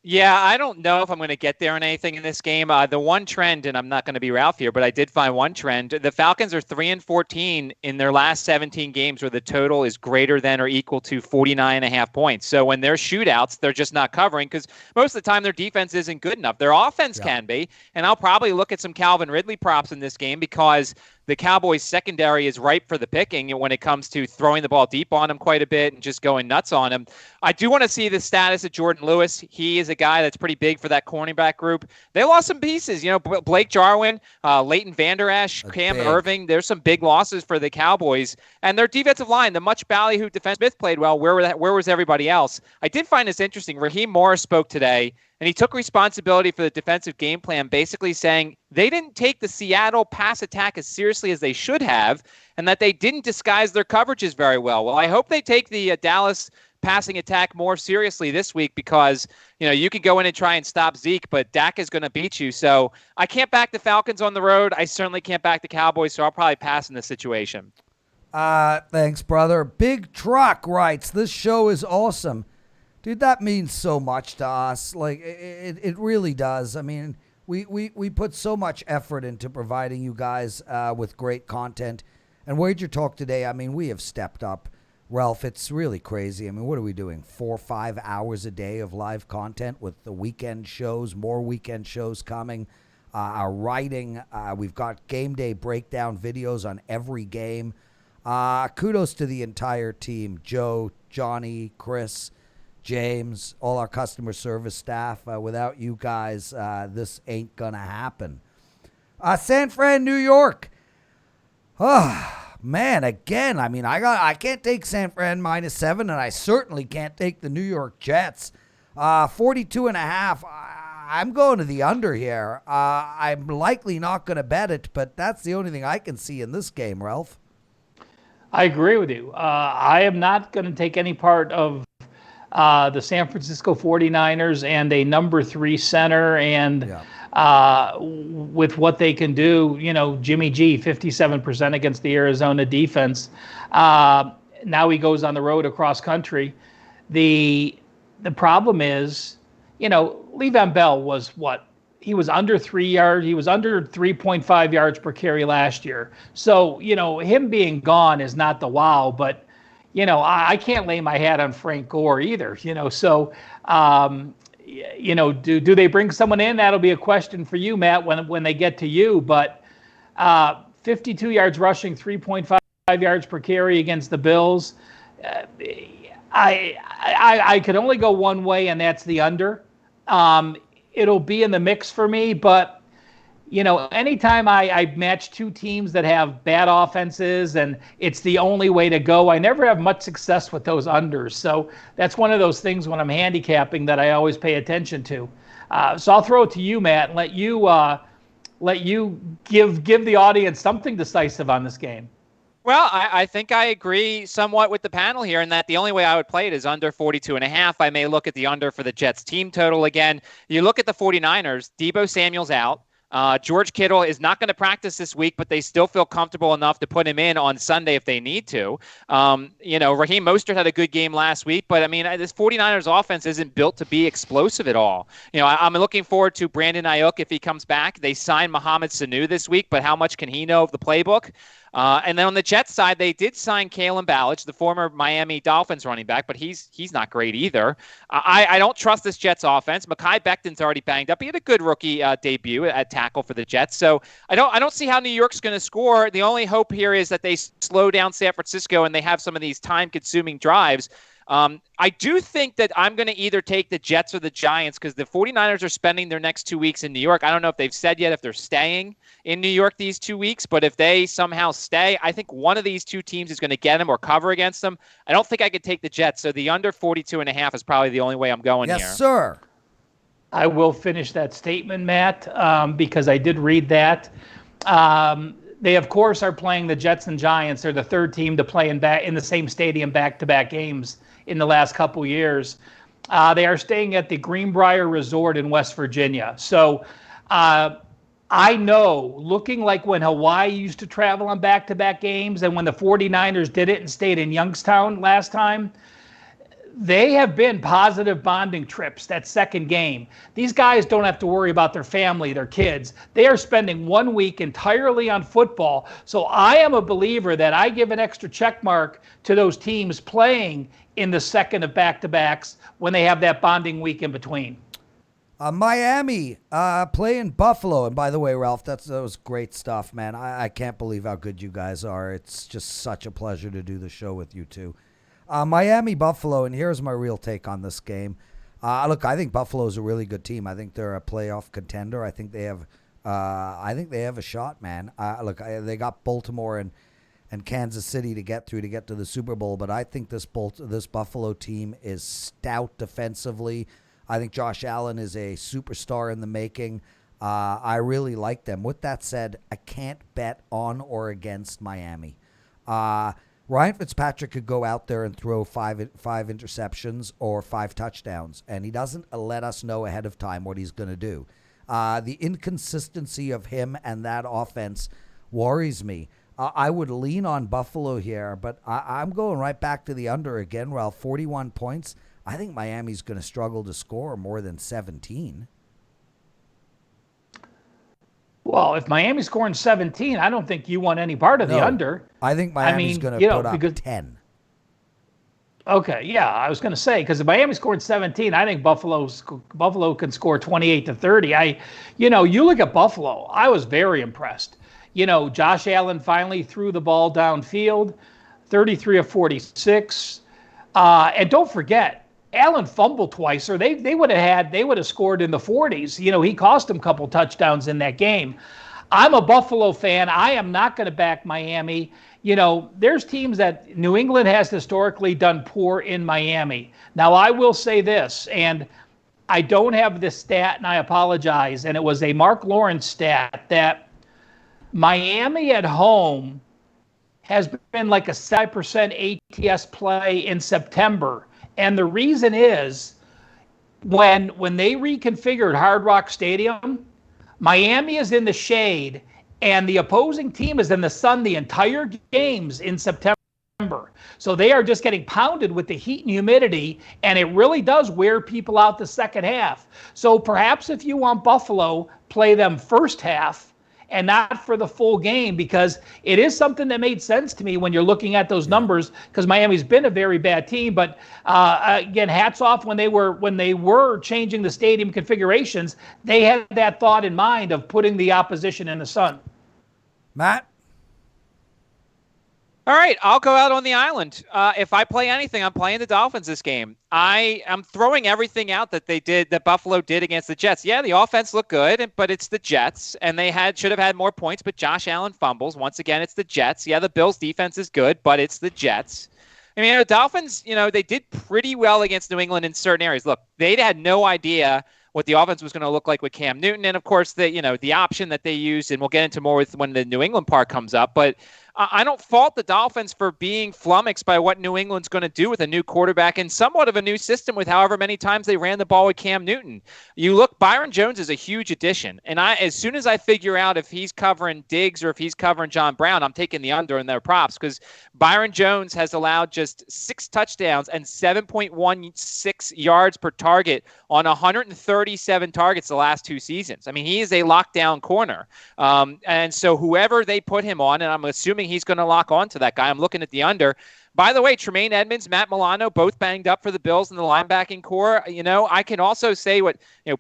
[SPEAKER 3] Yeah, I don't know if I'm going to get there in anything in this game. The one trend, and I'm not going to be Ralph here, but I did find one trend. The Falcons are 3-14 in their last 17 games where the total is greater than or equal to 49.5 points. So when they're shootouts, they're just not covering because most of the time their defense isn't good enough. Their offense can be, and I'll probably look at some Calvin Ridley props in this game because the Cowboys secondary is ripe for the picking when it comes to throwing the ball deep on him quite a bit and just going nuts on him. I do want to see the status of Jordan Lewis. He is a guy that's pretty big for that cornerback group. They lost some pieces, Blake Jarwin, Leighton Vander Esch, Cam Irving. There's some big losses for the Cowboys. And their defensive line, the much ballyhooed defense, Smith played well. Where was everybody else? I did find this interesting. Raheem Morris spoke today, and he took responsibility for the defensive game plan, basically saying they didn't take the Seattle pass attack as seriously as they should have, and that they didn't disguise their coverages very well. Well, I hope they take the Dallas passing attack more seriously this week because, you can go in and try and stop Zeke, but Dak is going to beat you. So I can't back the Falcons on the road. I certainly can't back the Cowboys, so I'll probably pass in this situation.
[SPEAKER 1] Thanks, brother. Big Truck writes, this show is awesome. Dude, that means so much to us. Like, it really does. I mean, we put so much effort into providing you guys with great content. And Wager Talk today, I mean, we have stepped up. Ralph, it's really crazy. I mean, what are we doing? 4 or 5 hours a day of live content with the weekend shows, more weekend shows coming. Our writing, we've got game day breakdown videos on every game. Kudos to the entire team. Joe, Johnny, Chris, James, all our customer service staff. Without you guys, this ain't gonna happen. San Fran, New York. Oh, man, again, I mean, I can't take San Fran -7, and I certainly can't take the New York Jets. 42.5. I'm going to the under here. I'm likely not going to bet it, but that's the only thing I can see in this game, Ralph.
[SPEAKER 2] I agree with you. I am not going to take any part of the San Francisco 49ers and a number 3 center. And with what they can do. Jimmy G, 57% against the Arizona defense. Now he goes on the road across country. The problem is, Le'Veon Bell was what? He was under 3 yards. He was under 3.5 yards per carry last year. So, him being gone is not the wow, but, I can't lay my hat on Frank Gore either, So, do they bring someone in? That'll be a question for you, Matt, when they get to you. But 52 yards rushing, 3.5 yards per carry against the Bills. I could only go one way, and that's the under. It'll be in the mix for me, but anytime I match two teams that have bad offenses and it's the only way to go, I never have much success with those unders. So that's one of those things when I'm handicapping that I always pay attention to. So I'll throw it to you, Matt, and let you give the audience something decisive on this game.
[SPEAKER 3] Well, I think I agree somewhat with the panel here in that the only way I would play it is under 42.5. I may look at the under for the Jets team total again. You look at the 49ers, Deebo Samuel's out. George Kittle is not going to practice this week, but they still feel comfortable enough to put him in on Sunday if they need to. Raheem Mostert had a good game last week, but this 49ers offense isn't built to be explosive at all. I'm looking forward to Brandon Ayuk if he comes back. They signed Mohamed Sanu this week, but how much can he know of the playbook? And then on the Jets side, they did sign Kalen Ballage, the former Miami Dolphins running back, but he's not great either. I don't trust this Jets offense. Mekhi Becton's already banged up. He had a good rookie debut at tackle for the Jets. So I don't see how New York's going to score. The only hope here is that they slow down San Francisco and they have some of these time-consuming drives. I do think that I'm going to either take the Jets or the Giants because the 49ers are spending their next 2 weeks in New York. I don't know if they've said yet if they're staying in New York these 2 weeks, but if they somehow stay, I think one of these two teams is going to get them or cover against them. I don't think I could take the Jets, so the under 42.5 is probably the only way I'm going here.
[SPEAKER 1] Yes, sir.
[SPEAKER 2] I will finish that statement, Matt, because I did read that. They, of course, are playing the Jets and Giants. They're the third team to play in the same stadium back-to-back games in the last couple years. They are staying at the Greenbrier Resort in West Virginia. So I know, looking like when Hawaii used to travel on back-to-back games and when the 49ers did it and stayed in Youngstown last time, they have been positive bonding trips that second game. These guys don't have to worry about their family, their kids. They are spending 1 week entirely on football. So I am a believer that I give an extra check mark to those teams playing in the second of back-to-backs when they have that bonding week in between.
[SPEAKER 1] Miami playing Buffalo. And by the way, Ralph, that was great stuff, man. I can't believe how good you guys are. It's just such a pleasure to do the show with you two. Miami, Buffalo, and here's my real take on this game. Look, I think Buffalo is a really good team. I think they're a playoff contender. I think they have a shot, man. They got Baltimore and Kansas City to get to the Super Bowl, but I think this Buffalo team is stout defensively. I think Josh Allen is a superstar in the making. I really like them. With that said, I can't bet on or against Miami. Ryan Fitzpatrick could go out there and throw five interceptions or 5 touchdowns, and he doesn't let us know ahead of time what he's going to do. The inconsistency of him and that offense worries me. I would lean on Buffalo here, but I'm going right back to the under again, Ralph. 41 points. I think Miami's going to struggle to score more than 17.
[SPEAKER 2] Well, if Miami's scoring 17, I don't think you want any part of the under.
[SPEAKER 1] I think Miami's going to put up 10.
[SPEAKER 2] Okay, yeah, I was going to say, because if Miami's scoring 17, I think Buffalo can score 28 to 30. You look at Buffalo, I was very impressed. Josh Allen finally threw the ball downfield, 33 of 46. And don't forget, Allen fumbled twice, or they would have scored in the 40s. He cost them a couple touchdowns in that game. I'm a Buffalo fan. I am not going to back Miami. There's teams that New England has historically done poor in Miami. Now, I will say this, and I don't have this stat, and I apologize, and it was a Mark Lawrence stat that Miami at home has been like a 7% ATS play in September. And the reason is when they reconfigured Hard Rock Stadium, Miami is in the shade, and the opposing team is in the sun the entire games in September. So they are just getting pounded with the heat and humidity, and it really does wear people out the second half. So perhaps if you want Buffalo, play them first half and not for the full game, because it is something that made sense to me when you're looking at those numbers, because Miami's been a very bad team. But again, hats off when they were changing the stadium configurations, they had that thought in mind of putting the opposition in the sun.
[SPEAKER 1] Matt?
[SPEAKER 3] All right, I'll go out on the island. If I play anything, I'm playing the Dolphins this game. I am throwing everything out that Buffalo did against the Jets. Yeah, the offense looked good, but it's the Jets, and they should have had more points, but Josh Allen fumbles. Once again, it's the Jets. Yeah, the Bills' defense is good, but it's the Jets. I mean, the Dolphins, they did pretty well against New England in certain areas. Look, they had no idea what the offense was going to look like with Cam Newton, and of course, the option that they used, and we'll get into more with when the New England part comes up, but I don't fault the Dolphins for being flummoxed by what New England's going to do with a new quarterback and somewhat of a new system with however many times they ran the ball with Cam Newton. You look, Byron Jones is a huge addition. And as soon as I figure out if he's covering Diggs or if he's covering John Brown, I'm taking the under in their props, because Byron Jones has allowed just 6 touchdowns and 7.16 yards per target on 137 targets the last 2 seasons. I mean, he is a lockdown corner. And so whoever they put him on, and I'm assuming he's going to lock on to that guy. I'm looking at the under. By the way, Tremaine Edmonds, Matt Milano, both banged up for the Bills in the linebacking core. I can also say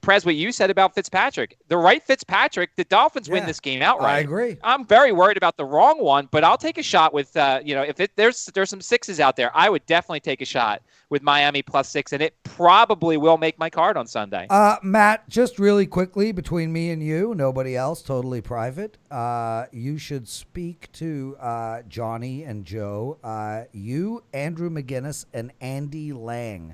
[SPEAKER 3] Prez, what you said about Fitzpatrick. The right Fitzpatrick, the Dolphins win this game outright.
[SPEAKER 1] I agree.
[SPEAKER 3] I'm very worried about the wrong one, but I'll take a shot with, if there's some 6s out there, I would definitely take a shot with Miami +6, and it probably will make my card on Sunday.
[SPEAKER 1] Matt, just really quickly, between me and you, nobody else, totally private, you should speak to Johnny and Joe. You, Andrew McGinnis, and Andy Lang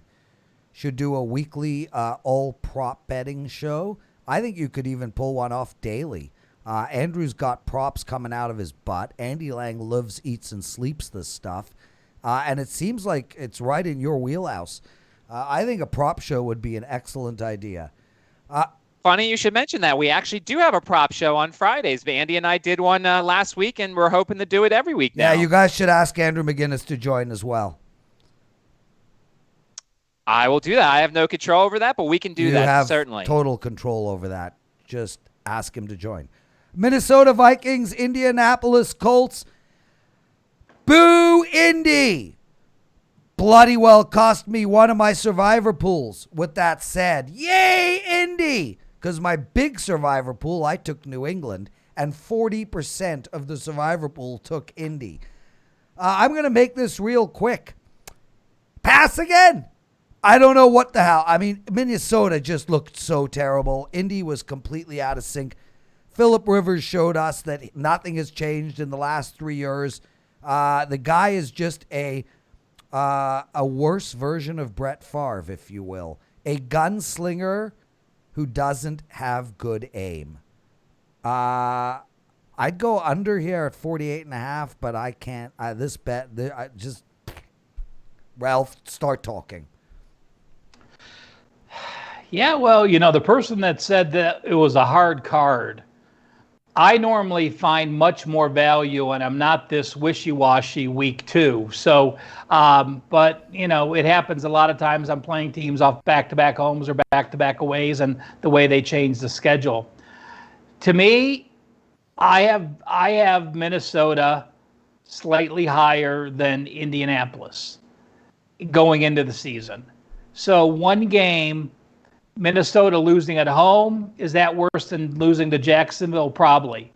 [SPEAKER 1] should do a weekly all prop betting show. I think you could even pull one off daily. Andrew's got props coming out of his butt. Andy Lang lives, eats, and sleeps this stuff. And it seems like it's right in your wheelhouse. I think a prop show would be an excellent idea.
[SPEAKER 3] Funny you should mention that. We actually do have a prop show on Fridays. Andy and I did one last week, and we're hoping to do it every week now.
[SPEAKER 1] Yeah, you guys should ask Andrew McGinnis to join as well.
[SPEAKER 3] I will do that. I have no control over that, but we can do that,
[SPEAKER 1] have
[SPEAKER 3] certainly.
[SPEAKER 1] Total control over that. Just ask him to join. Minnesota Vikings, Indianapolis Colts. Boo, Indy! Bloody well cost me one of my survivor pools. With that said, yay, Indy! Because my big survivor pool, I took New England, and 40% of the survivor pool took Indy. I'm going to make this real quick. Pass again! I don't know what the hell. I mean, Minnesota just looked so terrible. Indy was completely out of sync. Phillip Rivers showed us that nothing has changed in the last 3 years. The guy is just a worse version of Brett Favre, if you will. A gunslinger who doesn't have good aim. I'd go under here at 48.5, but I can't. This bet, Ralph, start talking.
[SPEAKER 2] Yeah, well, the person that said that it was a hard card, I normally find much more value, and I'm not this wishy-washy week 2. So, but, it happens a lot of times. I'm playing teams off back-to-back homes or back-to-back aways, and the way they change the schedule. To me, I have Minnesota slightly higher than Indianapolis going into the season. So one game, Minnesota losing at home, is that worse than losing to Jacksonville? Probably.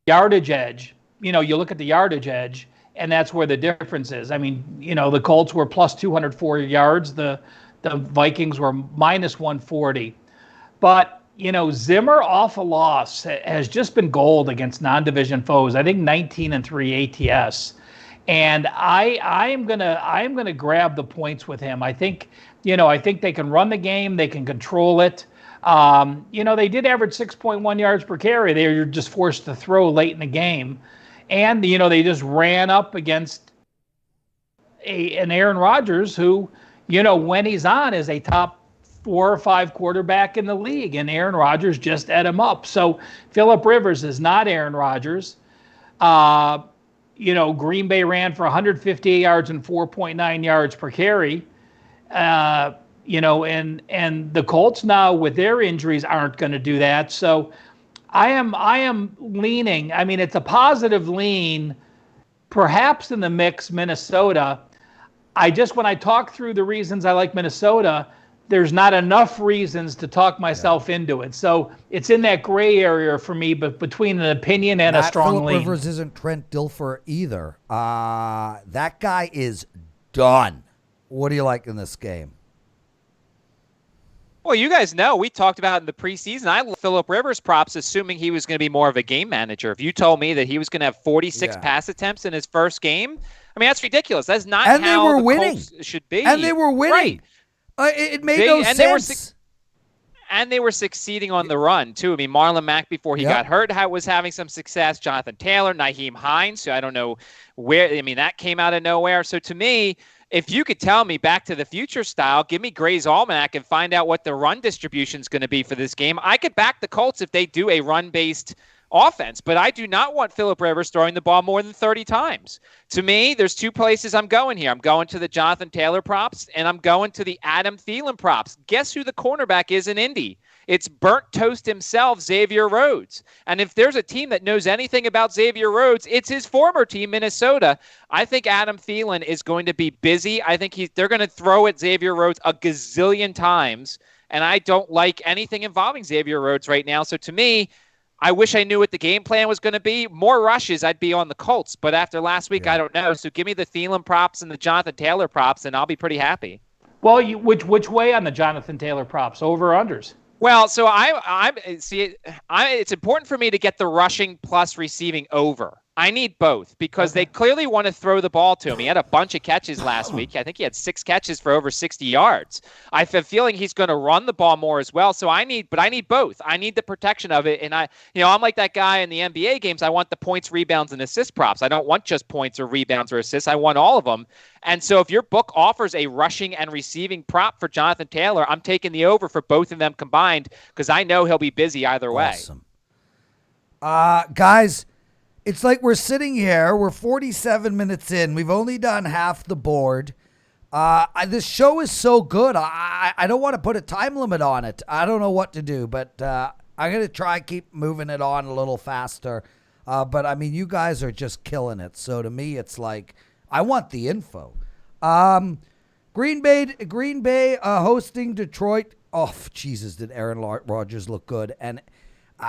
[SPEAKER 2] Yardage edge, you look at the yardage edge, and that's where the difference is. I mean, the Colts were plus 204 yards. The Vikings were minus 140. But, Zimmer off a loss has just been gold against non-division foes. I think 19-3 ATS. And I am gonna grab the points with him. I think they can run the game. They can control it. They did average 6.1 yards per carry. They were just forced to throw late in the game. And, they just ran up against an Aaron Rodgers who, when he's on, is a top 4 or 5 quarterback in the league, and Aaron Rodgers just ate him up. So Phillip Rivers is not Aaron Rodgers. Green Bay ran for 158 yards and 4.9 yards per carry. And the Colts now with their injuries aren't going to do that. So I am leaning. I mean, it's a positive lean, perhaps in the mix, Minnesota. When I talk through the reasons I like Minnesota, there's not enough reasons to talk myself into it. So it's in that gray area for me, but between an opinion and a strong
[SPEAKER 1] Phillip
[SPEAKER 2] lean.
[SPEAKER 1] Rivers isn't Trent Dilfer either. That guy is done. What do you like in this game?
[SPEAKER 3] Well, you guys know we talked about in the preseason. I love Phillip Rivers props, assuming he was going to be more of a game manager. If you told me that he was going to have 46 pass attempts in his first game, I mean, that's ridiculous. That's not how
[SPEAKER 1] they were
[SPEAKER 3] the
[SPEAKER 1] winning.
[SPEAKER 3] Colts should be.
[SPEAKER 1] And they were winning.
[SPEAKER 3] Right.
[SPEAKER 1] It made no sense.
[SPEAKER 3] And they were succeeding on the run, too. I mean, Marlon Mack, before he got hurt, was having some success. Jonathan Taylor, Nyheim Hines, so I don't know where. I mean, that came out of nowhere. So to me, if you could tell me Back to the Future style, give me Gray's Almanac and find out what the run distribution is going to be for this game, I could back the Colts if they do a run-based offense. But I do not want Phillip Rivers throwing the ball more than 30 times. To me, there's two places I'm going here. I'm going to the Jonathan Taylor props, and I'm going to the Adam Thielen props. Guess who the cornerback is in Indy? It's burnt toast himself, Xavier Rhodes. And if there's a team that knows anything about Xavier Rhodes, it's his former team, Minnesota. I think Adam Thielen is going to be busy. I think they're going to throw at Xavier Rhodes a gazillion times, and I don't like anything involving Xavier Rhodes right now. So to me, I wish I knew what the game plan was going to be. More rushes, I'd be on the Colts. But after last week, I don't know. So give me the Thielen props and the Jonathan Taylor props, and I'll be pretty happy.
[SPEAKER 2] Well, which way on the Jonathan Taylor props? Over or unders?
[SPEAKER 3] Well, so it's important for me to get the rushing plus receiving over. I need both because they clearly want to throw the ball to him. He had a bunch of catches last week. I think he had 6 catches for over 60 yards. I have a feeling he's going to run the ball more as well. So I need both. I need the protection of it. And I'm like that guy in the NBA games. I want the points, rebounds, and assist props. I don't want just points or rebounds or assists. I want all of them. And so if your book offers a rushing and receiving prop for Jonathan Taylor, I'm taking the over for both of them combined because I know he'll be busy either way.
[SPEAKER 1] Awesome. Guys, it's like we're sitting here. We're 47 minutes in. We've only done half the board. This show is so good. I don't want to put a time limit on it. I don't know what to do, but I'm going to try and keep moving it on a little faster. But, I mean, you guys are just killing it. So, to me, it's like I want the info. Green Bay hosting Detroit. Oh, Jesus, did Aaron Rodgers look good. And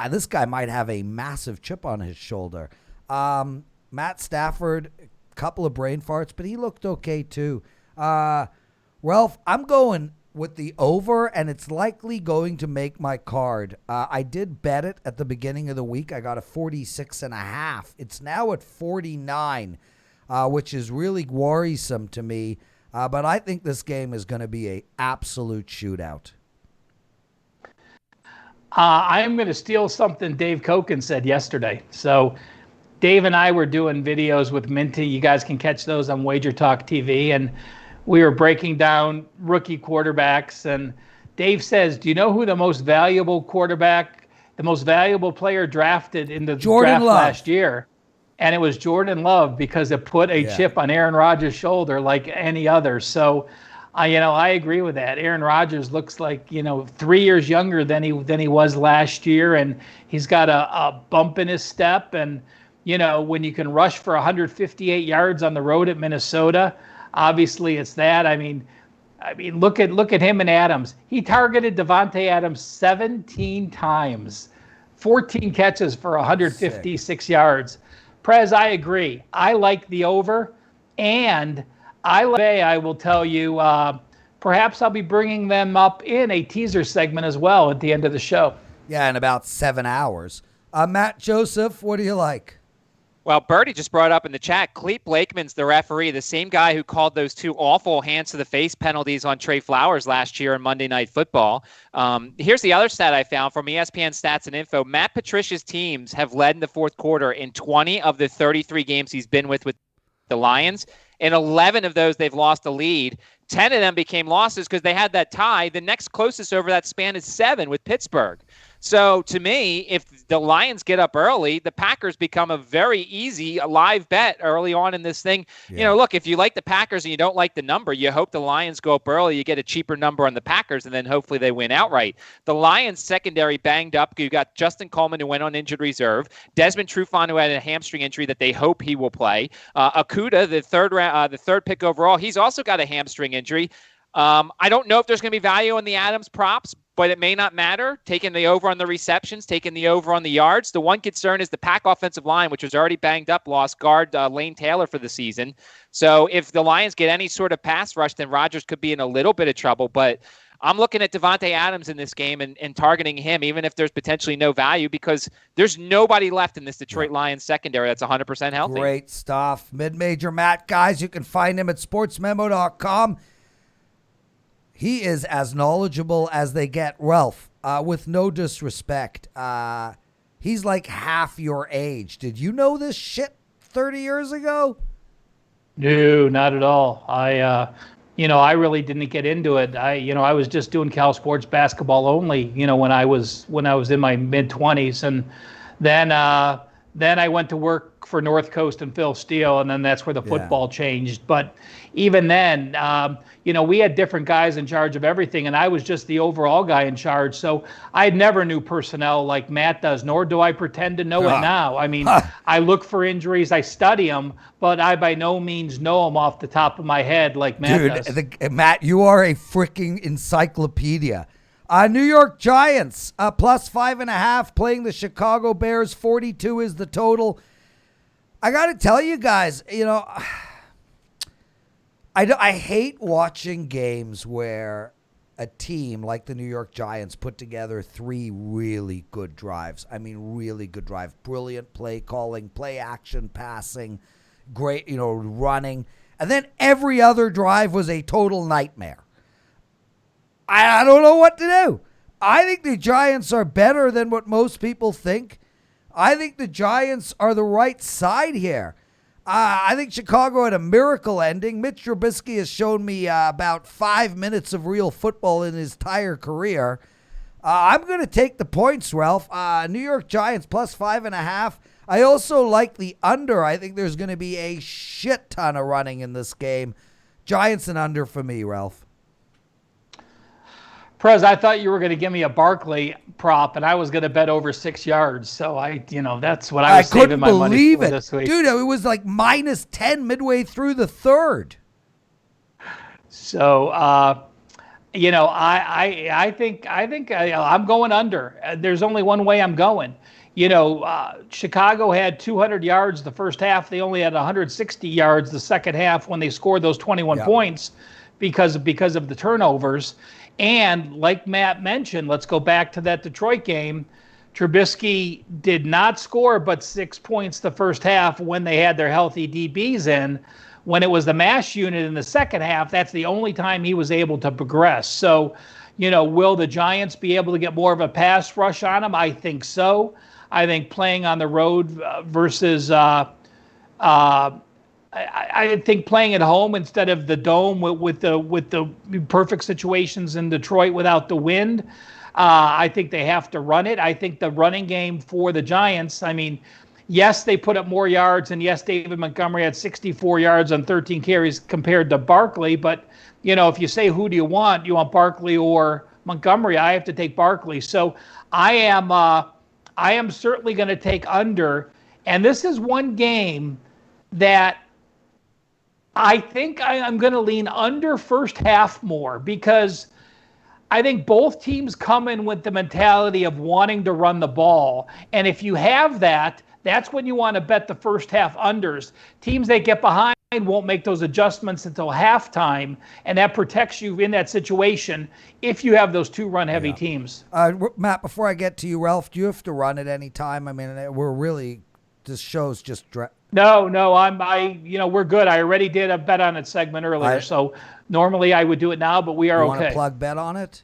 [SPEAKER 1] this guy might have a massive chip on his shoulder. Matt Stafford, a couple of brain farts, but he looked okay too. Ralph, I'm going with the over, and it's likely going to make my card. I did bet it at the beginning of the week. I got a 46.5. It's now at 49, which is really worrisome to me. But I think this game is going to be an absolute shootout.
[SPEAKER 2] I'm going to steal something Dave Koken said yesterday. So Dave and I were doing videos with Minty. You guys can catch those on Wager Talk TV. And we were breaking down rookie quarterbacks. And Dave says, do you know who the most valuable player drafted in the draft last year? And it was Jordan Love because it put a chip on Aaron Rodgers' shoulder like any other. So, I agree with that. Aaron Rodgers looks like, 3 years younger than he was last year. And he's got a bump in his step. And, when you can rush for 158 yards on the road at Minnesota, obviously it's that. I mean, look at him and Adams. He targeted Devontae Adams 17 times, 14 catches for 156 yards. Prez, I agree. I like the over, and I will tell you, perhaps I'll be bringing them up in a teaser segment as well at the end of the show.
[SPEAKER 1] Yeah, in about 7 hours. Matt Joseph, what do you like?
[SPEAKER 3] Well, Bertie just brought up in the chat, Clete Blakeman's the referee, the same guy who called those 2 awful hands-to-the-face penalties on Trey Flowers last year in Monday Night Football. Here's the other stat I found from ESPN Stats and Info. Matt Patricia's teams have led in the fourth quarter in 20 of the 33 games he's been with the Lions. In 11 of those, they've lost a lead. 10 of them became losses because they had that tie. The next closest over that span is 7 with Pittsburgh. So to me, if the Lions get up early, the Packers become a very easy live bet early on in this thing. Yeah. Look, if you like the Packers and you don't like the number, you hope the Lions go up early. You get a cheaper number on the Packers, and then hopefully they win outright. The Lions secondary banged up. You got Justin Coleman, who went on injured reserve. Desmond Trufant, who had a hamstring injury that they hope he will play. Okudah, the third pick overall, he's also got a hamstring injury. I don't know if there's going to be value in the Adams props, but it may not matter. Taking the over on the receptions, taking the over on the yards. The one concern is the Pack offensive line, which was already banged up, lost guard Lane Taylor for the season. So if the Lions get any sort of pass rush, then Rodgers could be in a little bit of trouble. But I'm looking at Devontae Adams in this game and targeting him, even if there's potentially no value, because there's nobody left in this Detroit Lions secondary that's 100% healthy.
[SPEAKER 1] Great stuff. Mid-major Matt, guys, you can find him at sportsmemo.com. He is as knowledgeable as they get. Ralph, with no disrespect, he's like half your age. Did you know this shit 30 years ago?
[SPEAKER 2] No, not at all. I really didn't get into it. I was just doing Cal Sports basketball only, when I was in my mid-20s. And then I went to work for North Coast and Phil Steele, and then that's where the football changed. But even then, we had different guys in charge of everything, and I was just the overall guy in charge. So I never knew personnel like Matt does, nor do I pretend to know it now. I mean, I look for injuries, I study them, but I by no means know them off the top of my head like Matt does.
[SPEAKER 1] Matt, you are a freaking encyclopedia. New York Giants, plus 5.5, playing the Chicago Bears. 42 is the total. I got to tell you guys, I hate watching games where a team like the New York Giants put together 3 really good drives. I mean, really good drive. Brilliant play calling, play action, passing, great, running. And then every other drive was a total nightmare. I don't know what to do. I think the Giants are better than what most people think. I think the Giants are the right side here. I think Chicago had a miracle ending. Mitch Trubisky has shown me about 5 minutes of real football in his entire career. I'm going to take the points, Ralph. New York Giants plus 5.5. I also like the under. I think there's going to be a shit ton of running in this game. Giants and under for me, Ralph.
[SPEAKER 2] Prez, I thought you were going to give me a Barkley prop, and I was going to bet over 6 yards. So that's what I was saving my money for this week.
[SPEAKER 1] Dude, it was like minus 10 midway through the third.
[SPEAKER 2] So, I think I'm going under. There's only one way I'm going. Chicago had 200 yards the first half. They only had 160 yards the second half when they scored those 21 points because of the turnovers. And like Matt mentioned, let's go back to that Detroit game. Trubisky did not score but 6 points the first half when they had their healthy DBs in. When it was the mash unit in the second half, that's the only time he was able to progress. So, will the Giants be able to get more of a pass rush on him? I think so. I think playing on the road versus I think playing at home instead of the dome with the perfect situations in Detroit without the wind, I think they have to run it. I think the running game for the Giants, yes, they put up more yards, and yes, David Montgomery had 64 yards on 13 carries compared to Barkley. But, if you say who do you want Barkley or Montgomery, I have to take Barkley. So I am certainly going to take under. And this is one game that I think I'm going to lean under first half more, because I think both teams come in with the mentality of wanting to run the ball. And if you have that, that's when you want to bet the first half unders. Teams that get behind won't make those adjustments until halftime, and that protects you in that situation if you have those 2 run-heavy teams.
[SPEAKER 1] Matt, before I get to you, Ralph, do you have to run at any time? This show's just...
[SPEAKER 2] No, we're good. I already did a bet on it segment earlier, so normally I would do it now, but we are okay.
[SPEAKER 1] Want to plug bet on it?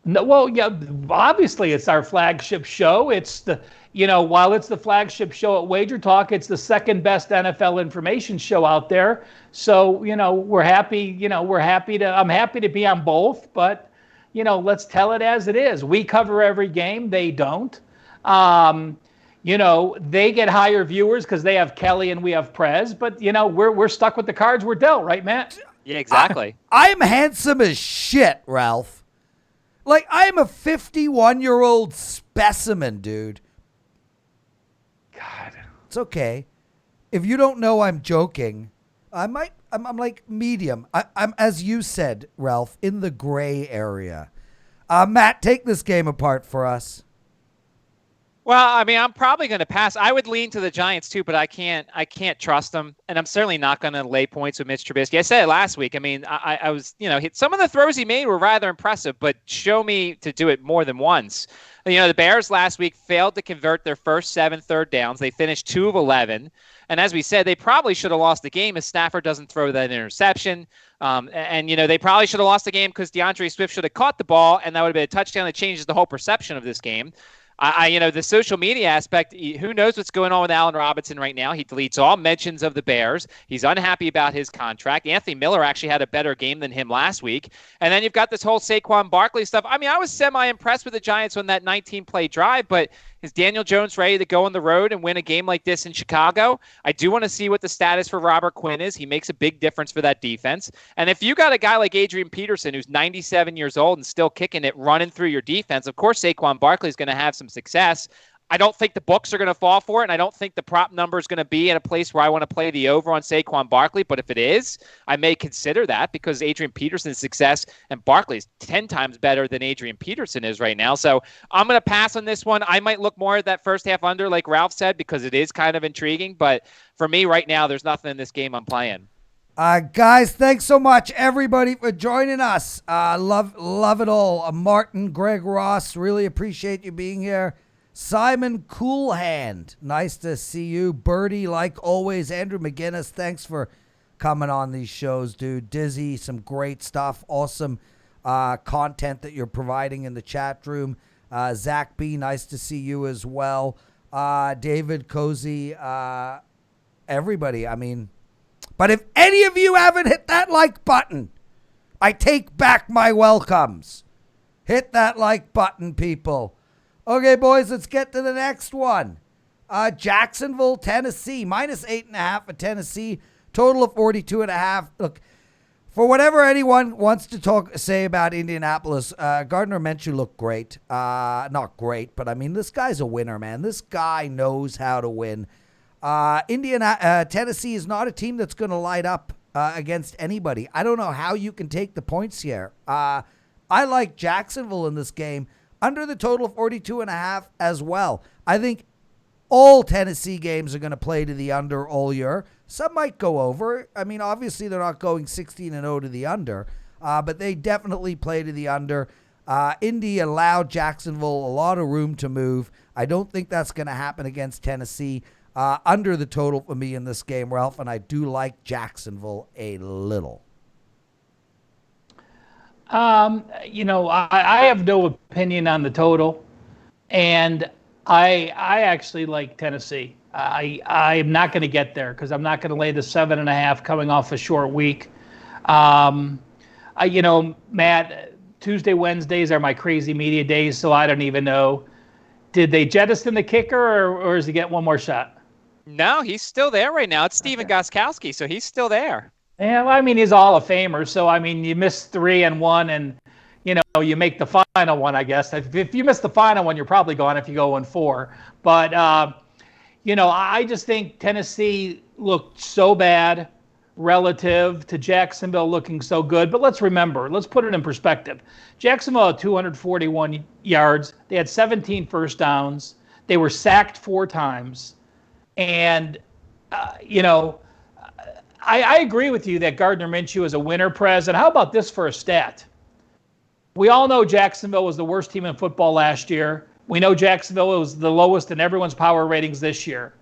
[SPEAKER 2] No, well, yeah, obviously it's our flagship show. While it's the flagship show at Wager Talk, it's the second best NFL information show out there. So, we're happy, I'm happy to be on both, but, let's tell it as it is. We cover every game. They don't. They get higher viewers because they have Kelly and we have Prez, but, we're stuck with the cards we're dealt, right, Matt?
[SPEAKER 3] Yeah, exactly.
[SPEAKER 1] I'm handsome as shit, Ralph. Like, I'm a 51-year-old specimen, dude.
[SPEAKER 2] God.
[SPEAKER 1] It's okay. If you don't know I'm joking, I'm like medium. I'm, as you said, Ralph, in the gray area. Matt, take this game apart for us.
[SPEAKER 3] Well, I mean, I'm probably going to pass. I would lean to the Giants too, but I can't trust them, and I'm certainly not going to lay points with Mitch Trubisky. I said it last week. I mean, I was, some of the throws he made were rather impressive, but show me to do it more than once. The Bears last week failed to convert their first 7 third downs. They finished 2 of 11, and as we said, they probably should have lost the game if Stafford doesn't throw that interception. They probably should have lost the game because DeAndre Swift should have caught the ball, and that would have been a touchdown that changes the whole perception of this game. The social media aspect, who knows what's going on with Allen Robinson right now? He deletes all mentions of the Bears. He's unhappy about his contract. Anthony Miller actually had a better game than him last week. And then you've got this whole Saquon Barkley stuff. I mean, I was semi-impressed with the Giants on that 19-play drive, but is Daniel Jones ready to go on the road and win a game like this in Chicago? I do want to see what the status for Robert Quinn is. He makes a big difference for that defense. And if you got a guy like Adrian Peterson, who's 97 years old and still kicking it, running through your defense, of course Saquon Barkley is going to have some success. I don't think the books are going to fall for it, and I don't think the prop number is going to be in a place where I want to play the over on Saquon Barkley. But if it is, I may consider that because Adrian Peterson's success and Barkley's 10 times better than Adrian Peterson is right now. So I'm going to pass on this one. I might look more at that first half under, like Ralph said, because it is kind of intriguing. But for me right now, there's nothing in this game I'm playing.
[SPEAKER 1] Guys, thanks so much, everybody, for joining us. Love it all. Martin, Greg Ross, really appreciate you being here. Simon Coolhand, nice to see you. Birdie, like always. Andrew McGinnis, thanks for coming on these shows, dude. Dizzy, some great stuff. Awesome content that you're providing in the chat room. Zach B, nice to see you as well. David Cozy, everybody, I mean. But if any of you haven't hit that like button, I take back my welcomes. Hit that like button, people. Okay, boys, let's get to the next one. Jacksonville, Tennessee, minus 8.5 at Tennessee, total of 42.5. Look, for whatever anyone wants to say about Indianapolis, Gardner Minshew looked great. Not great, but I mean, this guy's a winner, man. This guy knows how to win. Tennessee is not a team that's going to light up against anybody. I don't know how you can take the points here. I like Jacksonville in this game. Under the total of 42.5 as well. I think all Tennessee games are going to play to the under all year. Some might go over. I mean, obviously they're not going 16-0 to the under, but they definitely play to the under. Indy allowed Jacksonville a lot of room to move. I don't think that's going to happen against Tennessee. Under the total for me in this game, Ralph, and I do like Jacksonville a little.
[SPEAKER 2] I have no opinion on the total, and I actually like Tennessee. I am not going to get there because I'm not going to lay the 7.5 coming off a short week. Matt, Tuesday, Wednesdays are my crazy media days, so I don't even know. Did they jettison the kicker, or does he get one more shot?
[SPEAKER 3] No, he's still there right now. It's Steven Gostkowski, so he's still there.
[SPEAKER 2] Yeah, well, I mean, he's a Hall of Famer, so, I mean, you miss 3 and 1, and, you make the final one, I guess. If you miss the final one, you're probably gone if you go 1-4. But, I just think Tennessee looked so bad relative to Jacksonville looking so good. But let's put it in perspective. Jacksonville had 241 yards. They had 17 first downs. They were sacked 4 times. And, I agree with you that Gardner Minshew is a winner, Prez. And how about this for a stat? We all know Jacksonville was the worst team in football last year. We know Jacksonville was the lowest in everyone's power ratings this year.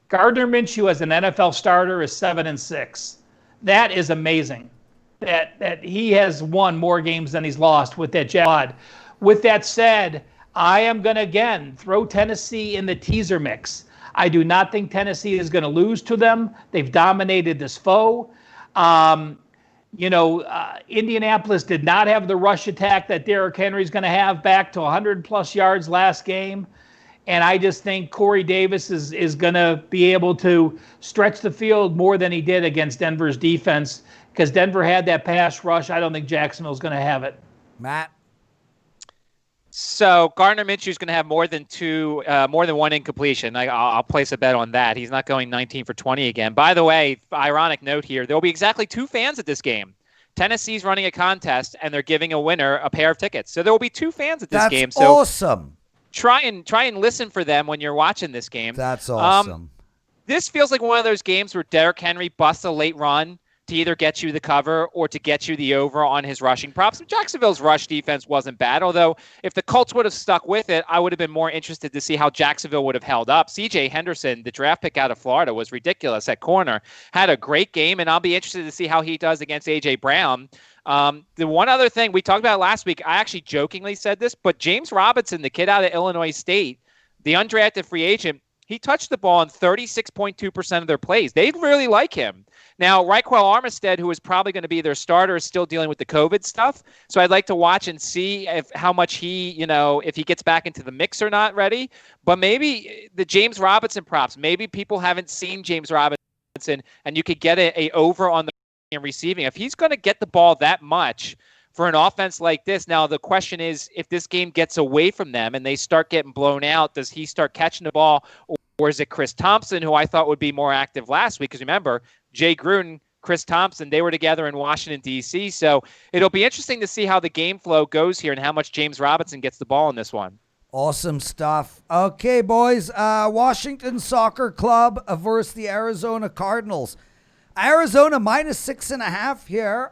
[SPEAKER 2] Gardner Minshew as an NFL starter is 7-6. That is amazing. That he has won more games than he's lost with that squad. With that said, I am going to, again, throw Tennessee in the teaser mix. I do not think Tennessee is going to lose to them. They've dominated this foe. Indianapolis did not have the rush attack that Derrick Henry is going to have back to 100-plus yards last game. And I just think Corey Davis is going to be able to stretch the field more than he did against Denver's defense, because Denver had that pass rush. I don't think Jacksonville's going to have it.
[SPEAKER 1] Matt?
[SPEAKER 3] So Gardner Minshew is going to have more than one incompletion. I'll place a bet on that. He's not going 19 for 20 again. By the way, ironic note here, there will be exactly 2 fans at this game. Tennessee's running a contest, and they're giving a winner a pair of tickets. So there will be 2 fans at this game.
[SPEAKER 1] That's awesome.
[SPEAKER 3] Try and listen for them when you're watching this game.
[SPEAKER 1] That's awesome.
[SPEAKER 3] This feels like one of those games where Derrick Henry busts a late run to either get you the cover or to get you the over on his rushing props. Jacksonville's rush defense wasn't bad, although if the Colts would have stuck with it, I would have been more interested to see how Jacksonville would have held up. C.J. Henderson, the draft pick out of Florida, was ridiculous at corner. Had a great game, and I'll be interested to see how he does against A.J. Brown. The one other thing we talked about last week, I actually jokingly said this, but James Robinson, the kid out of Illinois State, the undrafted free agent, he touched the ball in 36.2% of their plays. They really like him. Now, Raquel Armistead, who is probably going to be their starter, is still dealing with the COVID stuff. So I'd like to watch and see how much if he gets back into the mix or not ready. But maybe the James Robinson props, maybe people haven't seen James Robinson, and you could get a over on the receiving. If he's going to get the ball that much for an offense like this, now the question is, if this game gets away from them and they start getting blown out, does he start catching the ball, or is it Chris Thompson, who I thought would be more active last week? Because remember, Jay Gruden, Chris Thompson, they were together in Washington, D.C. So it'll be interesting to see how the game flow goes here and how much James Robinson gets the ball in this one.
[SPEAKER 1] Awesome stuff. Okay, boys. Washington Soccer Club versus the Arizona Cardinals. Arizona -6.5 here.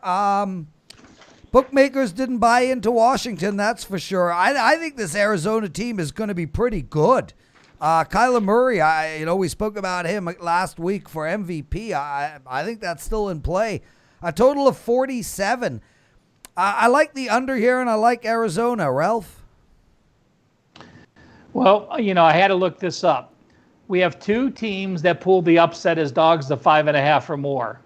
[SPEAKER 1] Bookmakers didn't buy into Washington, that's for sure. I think this Arizona team is going to be pretty good. Kyler Murray, we spoke about him last week for MVP. I think that's still in play. A total of 47. I like the under here, and I like Arizona. Ralph?
[SPEAKER 2] Well, I had to look this up. We have 2 teams that pulled the upset as dogs to 5.5 or more.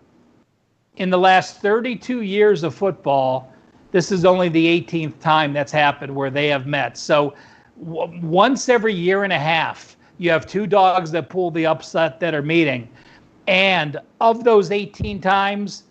[SPEAKER 2] In the last 32 years of football, this is only the 18th time that's happened where they have met. So once every year and a half, you have 2 dogs that pull the upset that are meeting. And of those 18 times,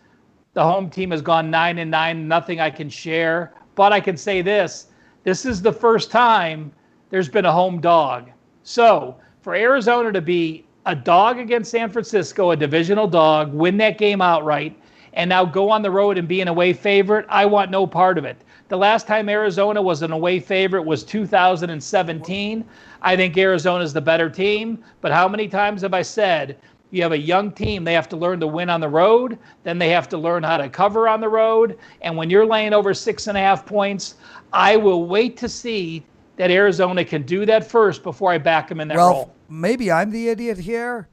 [SPEAKER 2] the home team has gone 9-9, nothing I can share. But I can say this is the first time there's been a home dog. So for Arizona to be a dog against San Francisco, a divisional dog, win that game outright, and now go on the road and be an away favorite, I want no part of it. The last time Arizona was an away favorite was 2017. I think Arizona's the better team, but how many times have I said, you have a young team, they have to learn to win on the road, then they have to learn how to cover on the road, and when you're laying over 6.5 points, I will wait to see that Arizona can do that first before I back them in that role.
[SPEAKER 1] Maybe I'm the idiot here.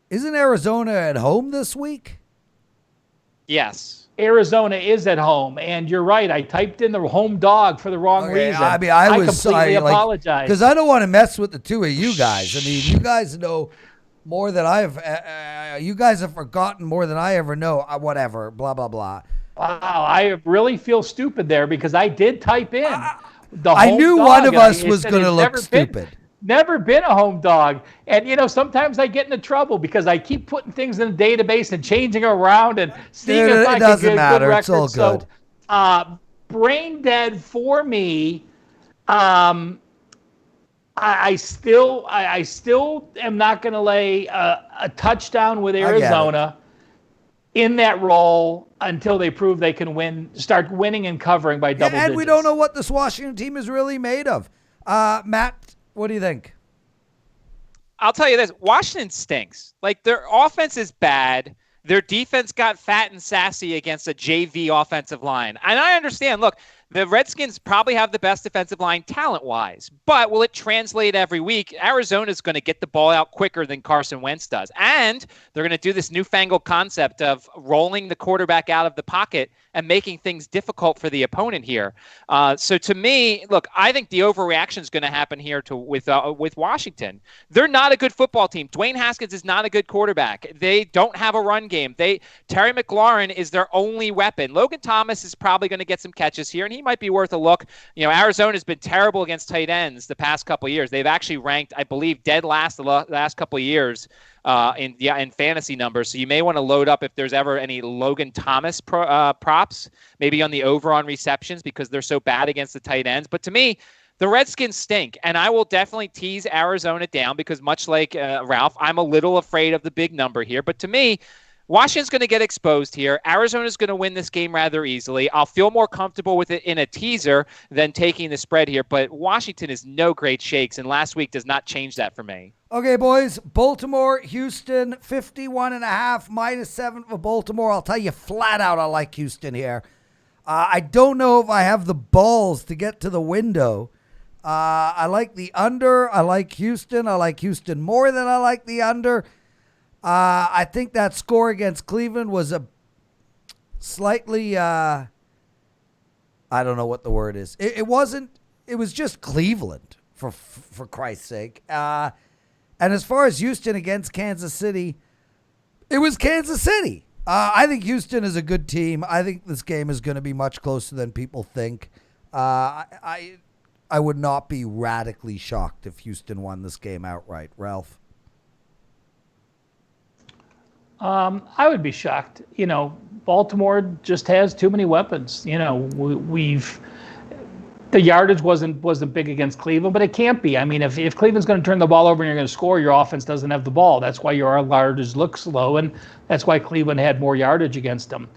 [SPEAKER 1] Isn't Arizona at home this week?
[SPEAKER 3] Yes.
[SPEAKER 2] Arizona is at home, and you're right. I typed in the home dog for the wrong reason.
[SPEAKER 1] I
[SPEAKER 2] completely apologize.
[SPEAKER 1] Because I don't want to mess with the 2 of you guys. I mean, you guys know more than I've. You guys have forgotten more than I ever know. Whatever. Blah blah blah.
[SPEAKER 2] Wow, I really feel stupid there because I did type in.
[SPEAKER 1] I knew one of us was going to look stupid.
[SPEAKER 2] Never been a home dog. And, sometimes I get into trouble because I keep putting things in the database and changing around and seeing if I can get a good record.
[SPEAKER 1] It's all good.
[SPEAKER 2] So, brain dead for me. I still am not going to lay a touchdown with Arizona in that role until they prove they can start winning and covering by double digits.
[SPEAKER 1] And we don't know what this Washington team is really made of. Matt, what do you think?
[SPEAKER 3] I'll tell you this. Washington stinks. Like, their offense is bad. Their defense got fat and sassy against a JV offensive line. And I understand, look, The Redskins probably have the best defensive line talent-wise, but will it translate every week? Arizona's going to get the ball out quicker than Carson Wentz does, and they're going to do this newfangled concept of rolling the quarterback out of the pocket and making things difficult for the opponent here. So to me, look, I think the overreaction is going to happen here with Washington. They're not a good football team. Dwayne Haskins is not a good quarterback. They don't have a run game. Terry McLaurin is their only weapon. Logan Thomas is probably going to get some catches here, and he might be worth a look. Arizona's been terrible against tight ends the past couple of years. They've actually ranked, I believe, dead last the last couple of years in fantasy numbers. So you may want to load up if there's ever any Logan Thomas props, maybe on the over on receptions, because they're so bad against the tight ends. But to me, the Redskins stink, and I will definitely tease Arizona down because much like Ralph, I'm a little afraid of the big number here. But to me, Washington's going to get exposed here. Arizona's going to win this game rather easily. I'll feel more comfortable with it in a teaser than taking the spread here, but Washington is no great shakes, and last week does not change that for me.
[SPEAKER 1] Okay, boys, Baltimore, Houston, 51.5, -7 for Baltimore. I'll tell you flat out I like Houston here. I don't know if I have the balls to get to the window. I like the under. I like Houston. I like Houston more than I like the under. I think that score against Cleveland was a slightly, I don't know what the word is. It wasn't, it was just Cleveland, for Christ's sake. And as far as Houston against Kansas City, it was Kansas City. I think Houston is a good team. I think this game is going to be much closer than people think. I would not be radically shocked if Houston won this game outright. Ralph?
[SPEAKER 2] I would be shocked. Baltimore just has too many weapons. The yardage wasn't big against Cleveland, but it can't be. I mean, if Cleveland's going to turn the ball over and you're going to score, your offense doesn't have the ball. That's why your yardage looks low, and that's why Cleveland had more yardage against them.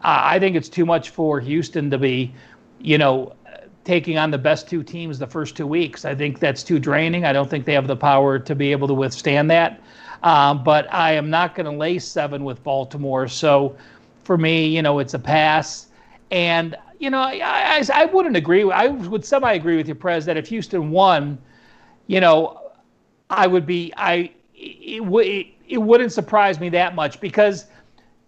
[SPEAKER 2] I think it's too much for Houston to be, taking on the best two teams the first 2 weeks. I think that's too draining. I don't think they have the power to be able to withstand that. But I am not going to lay 7 with Baltimore. So for me, it's a pass. And, I wouldn't agree. I would semi-agree with you, Prez, that if Houston won, it wouldn't surprise me that much, because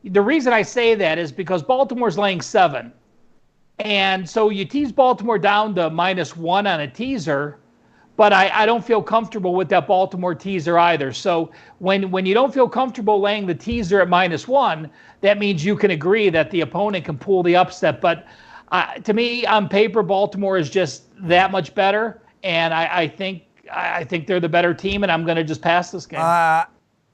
[SPEAKER 2] the reason I say that is because Baltimore's laying 7. And so you tease Baltimore down to -1 on a teaser, but I don't feel comfortable with that Baltimore teaser either. So when you don't feel comfortable laying the teaser at -1, that means you can agree that the opponent can pull the upset. But to me, on paper, Baltimore is just that much better, and I think they're the better team, and I'm going to just pass this game.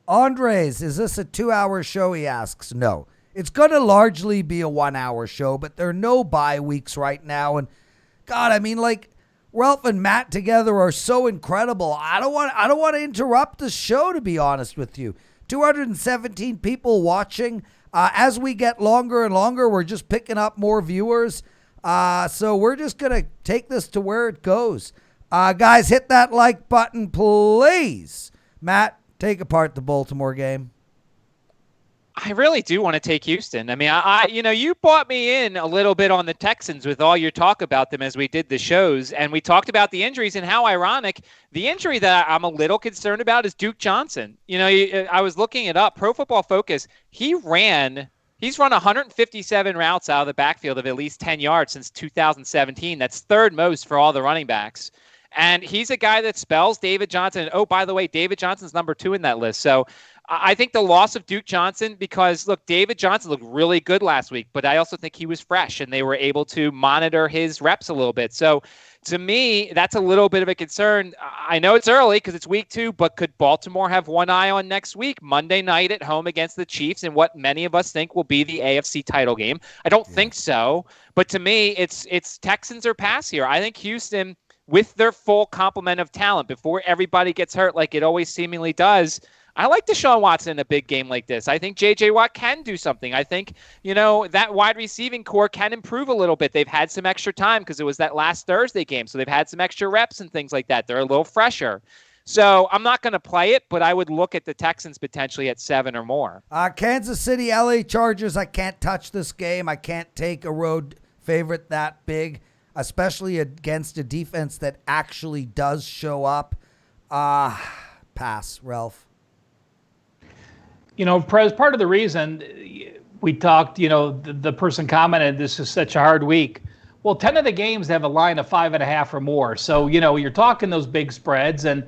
[SPEAKER 1] Andres, is this a 2-hour show? He asks. No. It's going to largely be a 1-hour show, but there are no bye weeks right now. And God, I mean, Ralph and Matt together are so incredible. I don't want to interrupt the show, to be honest with you. 217 people watching. As we get longer and longer, we're just picking up more viewers. So we're just going to take this to where it goes. Guys, hit that like button, please. Matt, take apart the Baltimore game.
[SPEAKER 3] I really do want to take Houston. I mean, you brought me in a little bit on the Texans with all your talk about them as we did the shows, and we talked about the injuries and how ironic. The injury that I'm a little concerned about is Duke Johnson. I was looking it up. Pro Football Focus, he's run 157 routes out of the backfield of at least 10 yards since 2017. That's third most for all the running backs. And he's a guy that spells David Johnson. And, oh, by the way, David Johnson's number 2 in that list. So I think the loss of Duke Johnson, because, look, David Johnson looked really good last week, but I also think he was fresh and they were able to monitor his reps a little bit. So to me, that's a little bit of a concern. I know it's early because it's week 2, but could Baltimore have one eye on next week, Monday night at home against the Chiefs, in what many of us think will be the AFC title game? I don't think so. But to me, it's Texans or pass here. I think Houston, with their full complement of talent, before everybody gets hurt like it always seemingly does, I like Deshaun Watson in a big game like this. I think J.J. Watt can do something. I think, that wide receiving core can improve a little bit. They've had some extra time because it was that last Thursday game, so they've had some extra reps and things like that. They're a little fresher. So I'm not going to play it, but I would look at the Texans potentially at 7 or more.
[SPEAKER 1] Kansas City, LA Chargers, I can't touch this game. I can't take a road favorite that big, especially against a defense that actually does show up. Pass, Ralph.
[SPEAKER 2] Prez, part of the reason we talked, the person commented, this is such a hard week. Well, 10 of the games have a line of 5.5 or more. So, you're talking those big spreads and,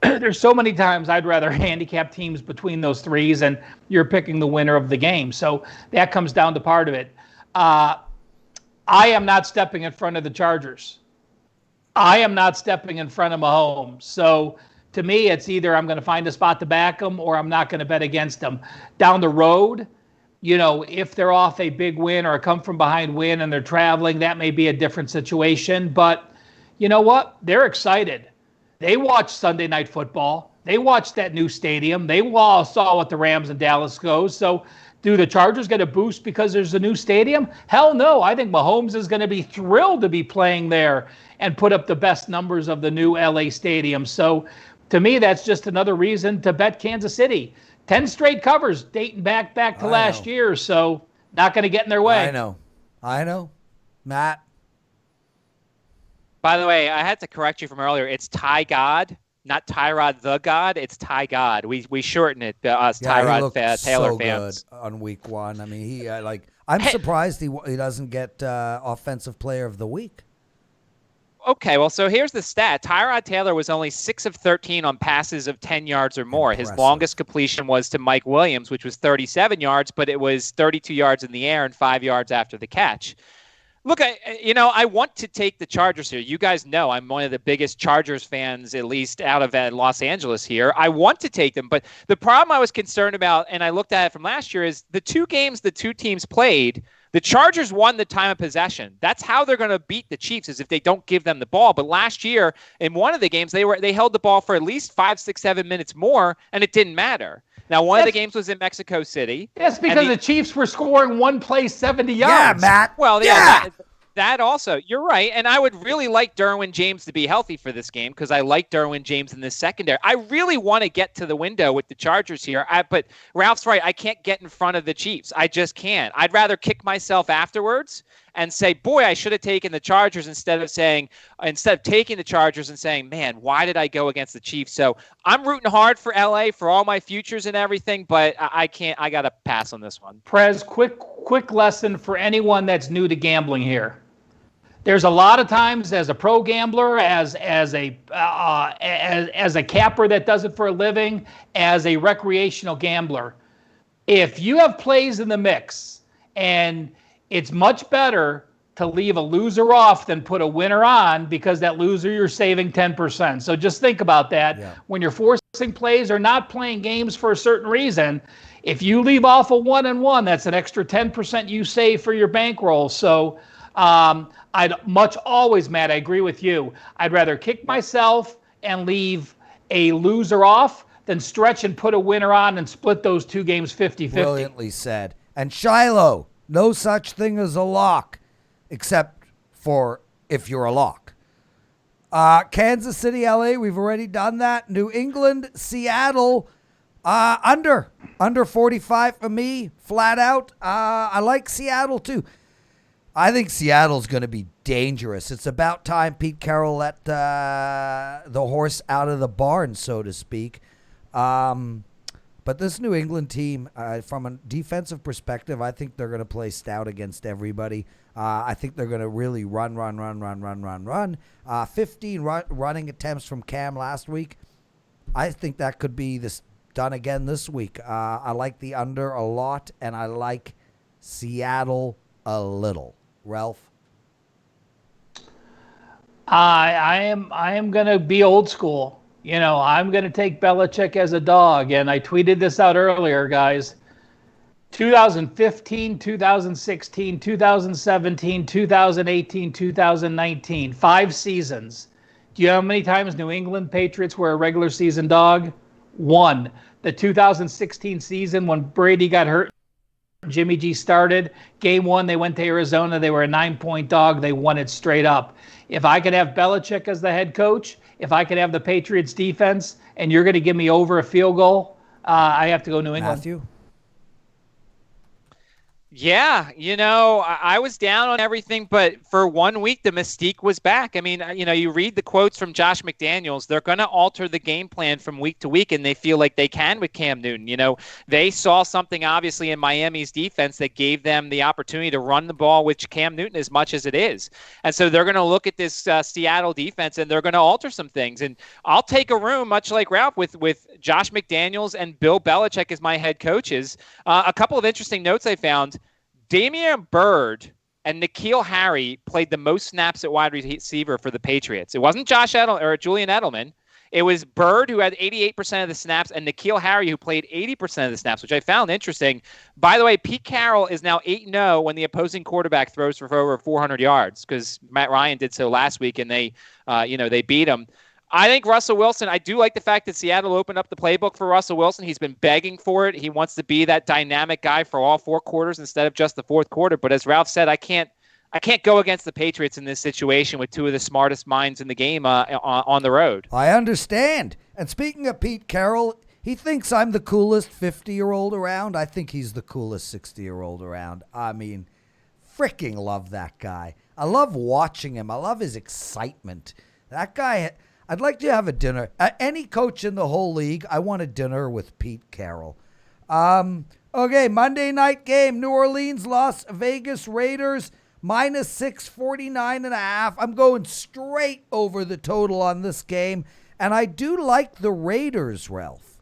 [SPEAKER 2] there's so many times I'd rather handicap teams between those threes and you're picking the winner of the game. So that comes down to part of it. I am not stepping in front of the Chargers. I am not stepping in front of Mahomes. So to me, it's either I'm going to find a spot to back them or I'm not going to bet against them. Down the road, if they're off a big win or a come from behind win and they're traveling, that may be a different situation. But you know what? They're excited. They watched Sunday Night Football. They watched that new stadium. They saw what the Rams in Dallas goes. So do the Chargers get a boost because there's a new stadium? Hell no. I think Mahomes is going to be thrilled to be playing there and put up the best numbers of the new LA stadium. So to me, that's just another reason to bet Kansas City. 10 straight covers dating back to last year. So not going to get in their way.
[SPEAKER 1] I know. Matt.
[SPEAKER 3] By the way, I had to correct you from earlier. It's Ty God, not Tyrod the God. It's Ty God. We shorten it, us Tyrod Taylor
[SPEAKER 1] so
[SPEAKER 3] fans.
[SPEAKER 1] Good on week 1. I mean, I'm surprised he doesn't get Offensive Player of the Week.
[SPEAKER 3] Okay, well, so here's the stat. Tyrod Taylor was only 6 of 13 on passes of 10 yards or more. Impressive. His longest completion was to Mike Williams, which was 37 yards, but it was 32 yards in the air and 5 yards after the catch. Look, I want to take the Chargers here. You guys know I'm one of the biggest Chargers fans, at least out of Los Angeles here. I want to take them, but the problem I was concerned about, and I looked at it from last year, is the 2 games the 2 teams played, the Chargers won the time of possession. That's how they're going to beat the Chiefs, is if they don't give them the ball. But last year, in one of the games, they held the ball for at least 5, 6, 7 minutes more, and it didn't matter. Now, one of the games was in Mexico City.
[SPEAKER 2] That's because the Chiefs were scoring one play 70 yards.
[SPEAKER 1] Yeah, Matt.
[SPEAKER 3] Well, yeah. That also, you're right. And I would really like Derwin James to be healthy for this game because I like Derwin James in this secondary. I really want to get to the window with the Chargers here. But Ralph's right. I can't get in front of the Chiefs. I just can't. I'd rather kick myself afterwards and say, boy, I should have taken the Chargers instead of taking the Chargers and saying, man, why did I go against the Chiefs? So I'm rooting hard for LA for all my futures and everything, but I can't. I got to pass on this one.
[SPEAKER 2] Prez, quick lesson for anyone that's new to gambling here. There's a lot of times as a pro gambler, as a capper that does it for a living, as a recreational gambler, if you have plays in the mix, and it's much better to leave a loser off than put a winner on, because that loser you're saving 10%. So just think about that. When you're forcing plays or not playing games for a certain reason. If you leave off a 1-1, that's an extra 10% you save for your bankroll. So Matt, I agree with you. I'd rather kick myself and leave a loser off than stretch and put a winner on and split those 2 games 50-50.
[SPEAKER 1] Brilliantly said. And Shiloh, no such thing as a lock, except for if you're a lock. Kansas City, LA, we've already done that. New England, Seattle, under 45 for me, flat out. I like Seattle too. I think Seattle's going to be dangerous. It's about time Pete Carroll let the horse out of the barn, so to speak. But this New England team, from a defensive perspective, I think they're going to play stout against everybody. I think they're going to really run. 15 running attempts from Cam last week. I think that could be done again this week. I like the under a lot, and I like Seattle a little. Ralph?
[SPEAKER 2] I am going to be old school. I'm going to take Belichick as a dog, and I tweeted this out earlier, guys. 2015, 2016, 2017, 2018, 2019, 5 seasons. Do you know how many times New England Patriots were a regular season dog? 1. The 2016 season when Brady got hurt, Jimmy G started. Game 1, they went to Arizona. They were a 9-point dog. They won it straight up. If I could have Belichick as the head coach, if I could have the Patriots defense, and you're going to give me over a field goal, I have to go New England.
[SPEAKER 1] Matthew?
[SPEAKER 3] Yeah, I was down on everything, but for 1 week, the mystique was back. I mean, you read the quotes from Josh McDaniels, they're going to alter the game plan from week to week, and they feel like they can with Cam Newton. They saw something obviously in Miami's defense that gave them the opportunity to run the ball with Cam Newton as much as it is. And so they're going to look at this Seattle defense, and they're going to alter some things. And I'll take a room, much like Ralph, with Josh McDaniels and Bill Belichick as my head coaches. A couple of interesting notes I found. Damian Byrd and N'Keal Harry played the most snaps at wide receiver for the Patriots. It wasn't Julian Edelman. It was Byrd, who had 88% of the snaps, and N'Keal Harry, who played 80% of the snaps, which I found interesting. By the way, Pete Carroll is now 8-0 when the opposing quarterback throws for over 400 yards, because Matt Ryan did so last week, and they beat him. I think Russell Wilson, I do like the fact that Seattle opened up the playbook for Russell Wilson. He's been begging for it. He wants to be that dynamic guy for all four quarters instead of just the fourth quarter. But as Ralph said, I can't go against the Patriots in this situation with two of the smartest minds in the game on the road.
[SPEAKER 1] I understand. And speaking of Pete Carroll, he thinks I'm the coolest 50-year-old around. I think he's the coolest 60-year-old around. I mean, freaking love that guy. I love watching him. I love his excitement. That guy... I'd like to have a dinner. Any coach in the whole league, I want a dinner with Pete Carroll. Okay, Monday night game, New Orleans, Las Vegas Raiders, minus 649.5. I'm going straight over the total on this game, and I do like the Raiders, Ralph.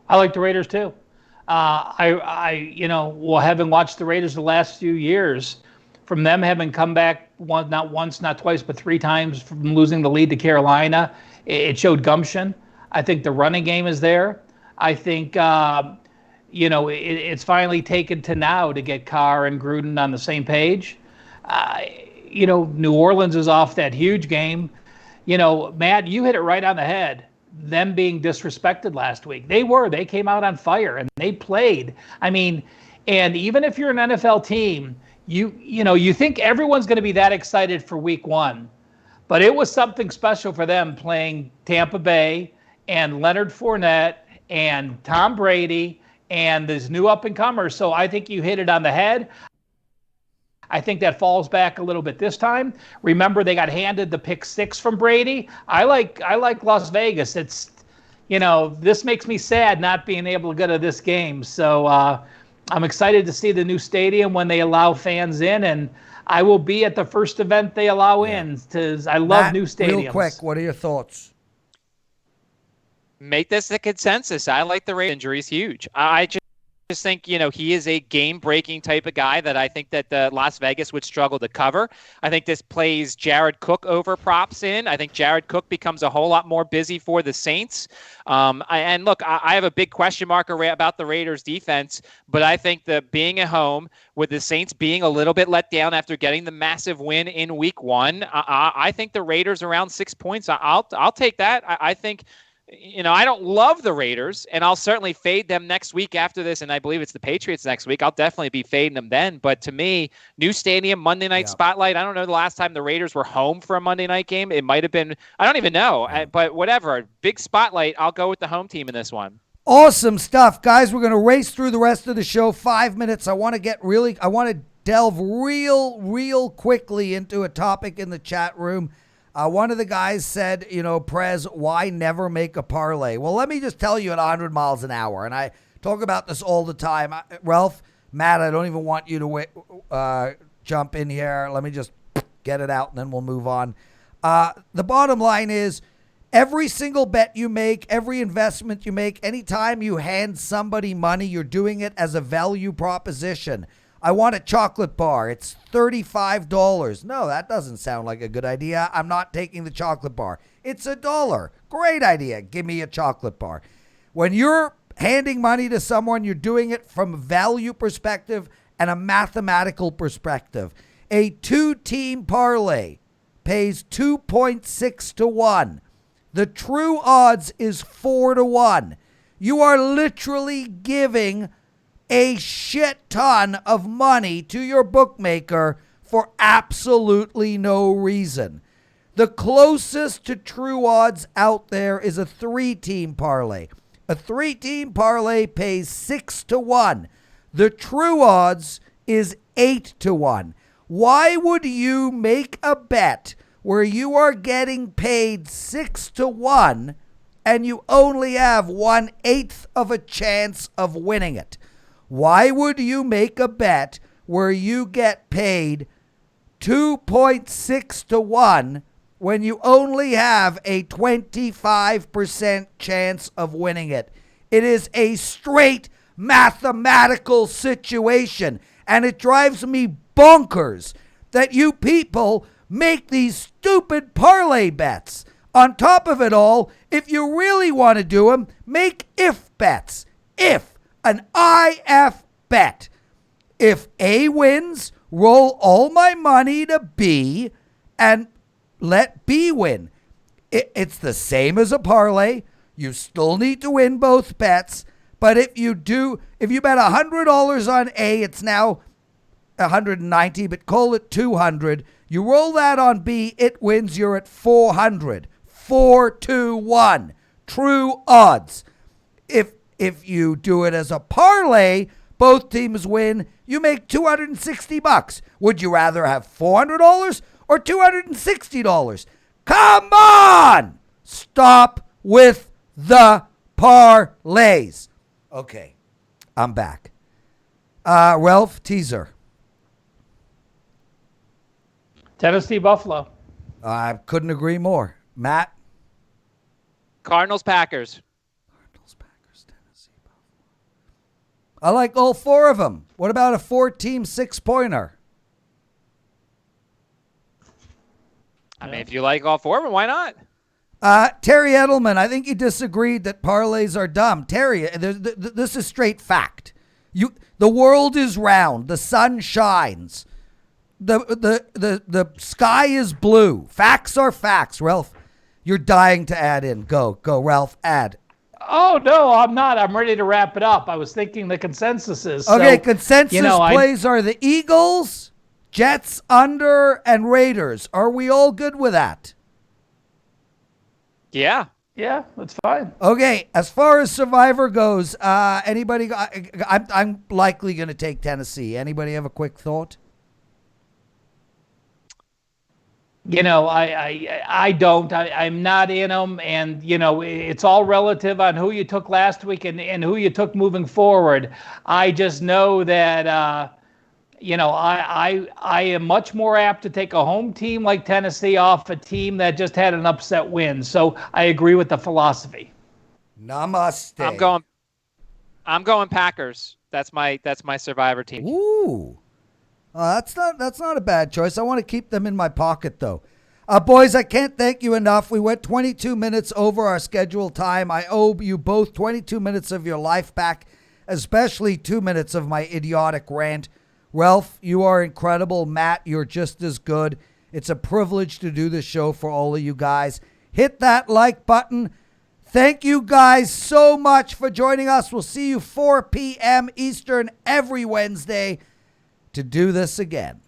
[SPEAKER 2] I like the Raiders too. Having watched the Raiders the last few years, from them having come back not once, not twice, but 3 times from losing the lead to Carolina, it showed gumption. I think the running game is there. I think, it's finally taken to now to get Carr and Gruden on the same page. New Orleans is off that huge game. Matt, you hit it right on the head. Them being disrespected last week. They came out on fire and they played. I mean, and even if you're an NFL team, you think everyone's going to be that excited for week 1, but it was something special for them playing Tampa Bay and Leonard Fournette and Tom Brady and this new up-and-comers. So I think you hit it on the head. I think that falls back a little bit this time. Remember, they got handed the pick 6 from Brady. I like Las Vegas. It's, this makes me sad not being able to go to this game. So, I'm excited to see the new stadium when they allow fans in, and I will be at the first event they allow in, because I love
[SPEAKER 1] Matt,
[SPEAKER 2] new stadiums.
[SPEAKER 1] Real quick, what are your thoughts?
[SPEAKER 3] Make this the consensus. I like the Raiders. Injury is huge. I just think, he is a game-breaking type of guy that I think that Las Vegas would struggle to cover. I think this plays Jared Cook over props in. I think Jared Cook becomes a whole lot more busy for the Saints. I have a big question mark about the Raiders defense, but I think that being at home with the Saints being a little bit let down after getting the massive win in week 1, I think the Raiders around 6 points. I'll take that. I think... I don't love the Raiders, and I'll certainly fade them next week after this, and I believe it's the Patriots next week. I'll definitely be fading them then. But to me, new stadium, Monday night spotlight. I don't know the last time the Raiders were home for a Monday night game. It might have been, I don't even know. But whatever, big spotlight. I'll go with the home team in this one.
[SPEAKER 1] Awesome stuff, guys. We're going to race through the rest of the show. 5 minutes. I want to delve real quickly into a topic in the chat room. One of the guys said, Prez, why never make a parlay? Well, let me just tell you at 100 miles an hour, and I talk about this all the time. Ralph, Matt, I don't even want you to jump in here. Let me just get it out, and then we'll move on. The bottom line is, every single bet you make, every investment you make, anytime you hand somebody money, you're doing it as a value proposition. I want a chocolate bar. It's $35. No, that doesn't sound like a good idea. I'm not taking the chocolate bar. It's $1. Great idea. Give me a chocolate bar. When you're handing money to someone, you're doing it from a value perspective and a mathematical perspective. A 2-team parlay pays 2.6 to 1. The true odds is 4 to 1. You are literally giving a shit ton of money to your bookmaker for absolutely no reason. The closest to true odds out there is a 3-team parlay. A 3-team parlay pays 6 to 1. The true odds is 8-1. Why would you make a bet where you are getting paid 6-1 and you only have 1/8 of a chance of winning it? Why would you make a bet where you get paid 2.6-1 when you only have a 25% chance of winning it? It is a straight mathematical situation, and it drives me bonkers that you people make these stupid parlay bets. On top of it all, if you really want to do them, make if bets. If, an IF bet. If A wins, roll all my money to B and let B win. It's the same as a parlay. You still need to win both bets. But if you bet $100 on A, it's now 190, but call it 200. You roll that on B, it wins, you're at 400. 4-1. True odds. If you do it as a parlay, both teams win, you make $260. Would you rather have $400 or $260? Come on! Stop with the parlays. Okay, I'm back. Ralph, teaser.
[SPEAKER 2] Tennessee Buffalo.
[SPEAKER 1] I couldn't agree more. Matt?
[SPEAKER 3] Cardinals, Packers.
[SPEAKER 1] Cardinals, Packers, Tennessee, Buffalo. I like all four of them. What about a 4-team 6-pointer?
[SPEAKER 3] I mean, if you like all four of them, why not?
[SPEAKER 1] Terry Edelman, I think you disagreed that parlays are dumb. Terry, this is straight fact. The world is round. The sun shines. The sky is blue. Facts are facts. Ralph, you're dying to add in. Go, Ralph, add.
[SPEAKER 2] Oh, no, I'm not. I'm ready to wrap it up. I was thinking the consensus is.
[SPEAKER 1] Okay, consensus plays are the Eagles, Jets under, and Raiders. Are we all good with that?
[SPEAKER 3] Yeah.
[SPEAKER 2] Yeah, that's fine.
[SPEAKER 1] Okay, as far as Survivor goes, anybody? I'm likely going to take Tennessee. Anybody have a quick thought?
[SPEAKER 2] I don't. I'm not in them, and it's all relative on who you took last week and who you took moving forward. I just know that I am much more apt to take a home team like Tennessee off a team that just had an upset win. So I agree with the philosophy.
[SPEAKER 1] Namaste.
[SPEAKER 3] I'm going Packers. That's my Survivor team.
[SPEAKER 1] Ooh. That's not a bad choice. I want to keep them in my pocket, though. Boys, I can't thank you enough. We went 22 minutes over our scheduled time. I owe you both 22 minutes of your life back, especially 2 minutes of my idiotic rant. Ralph, you are incredible. Matt, you're just as good. It's a privilege to do this show for all of you guys. Hit that like button. Thank you guys so much for joining us. We'll see you 4 p.m. Eastern every Wednesday to do this again.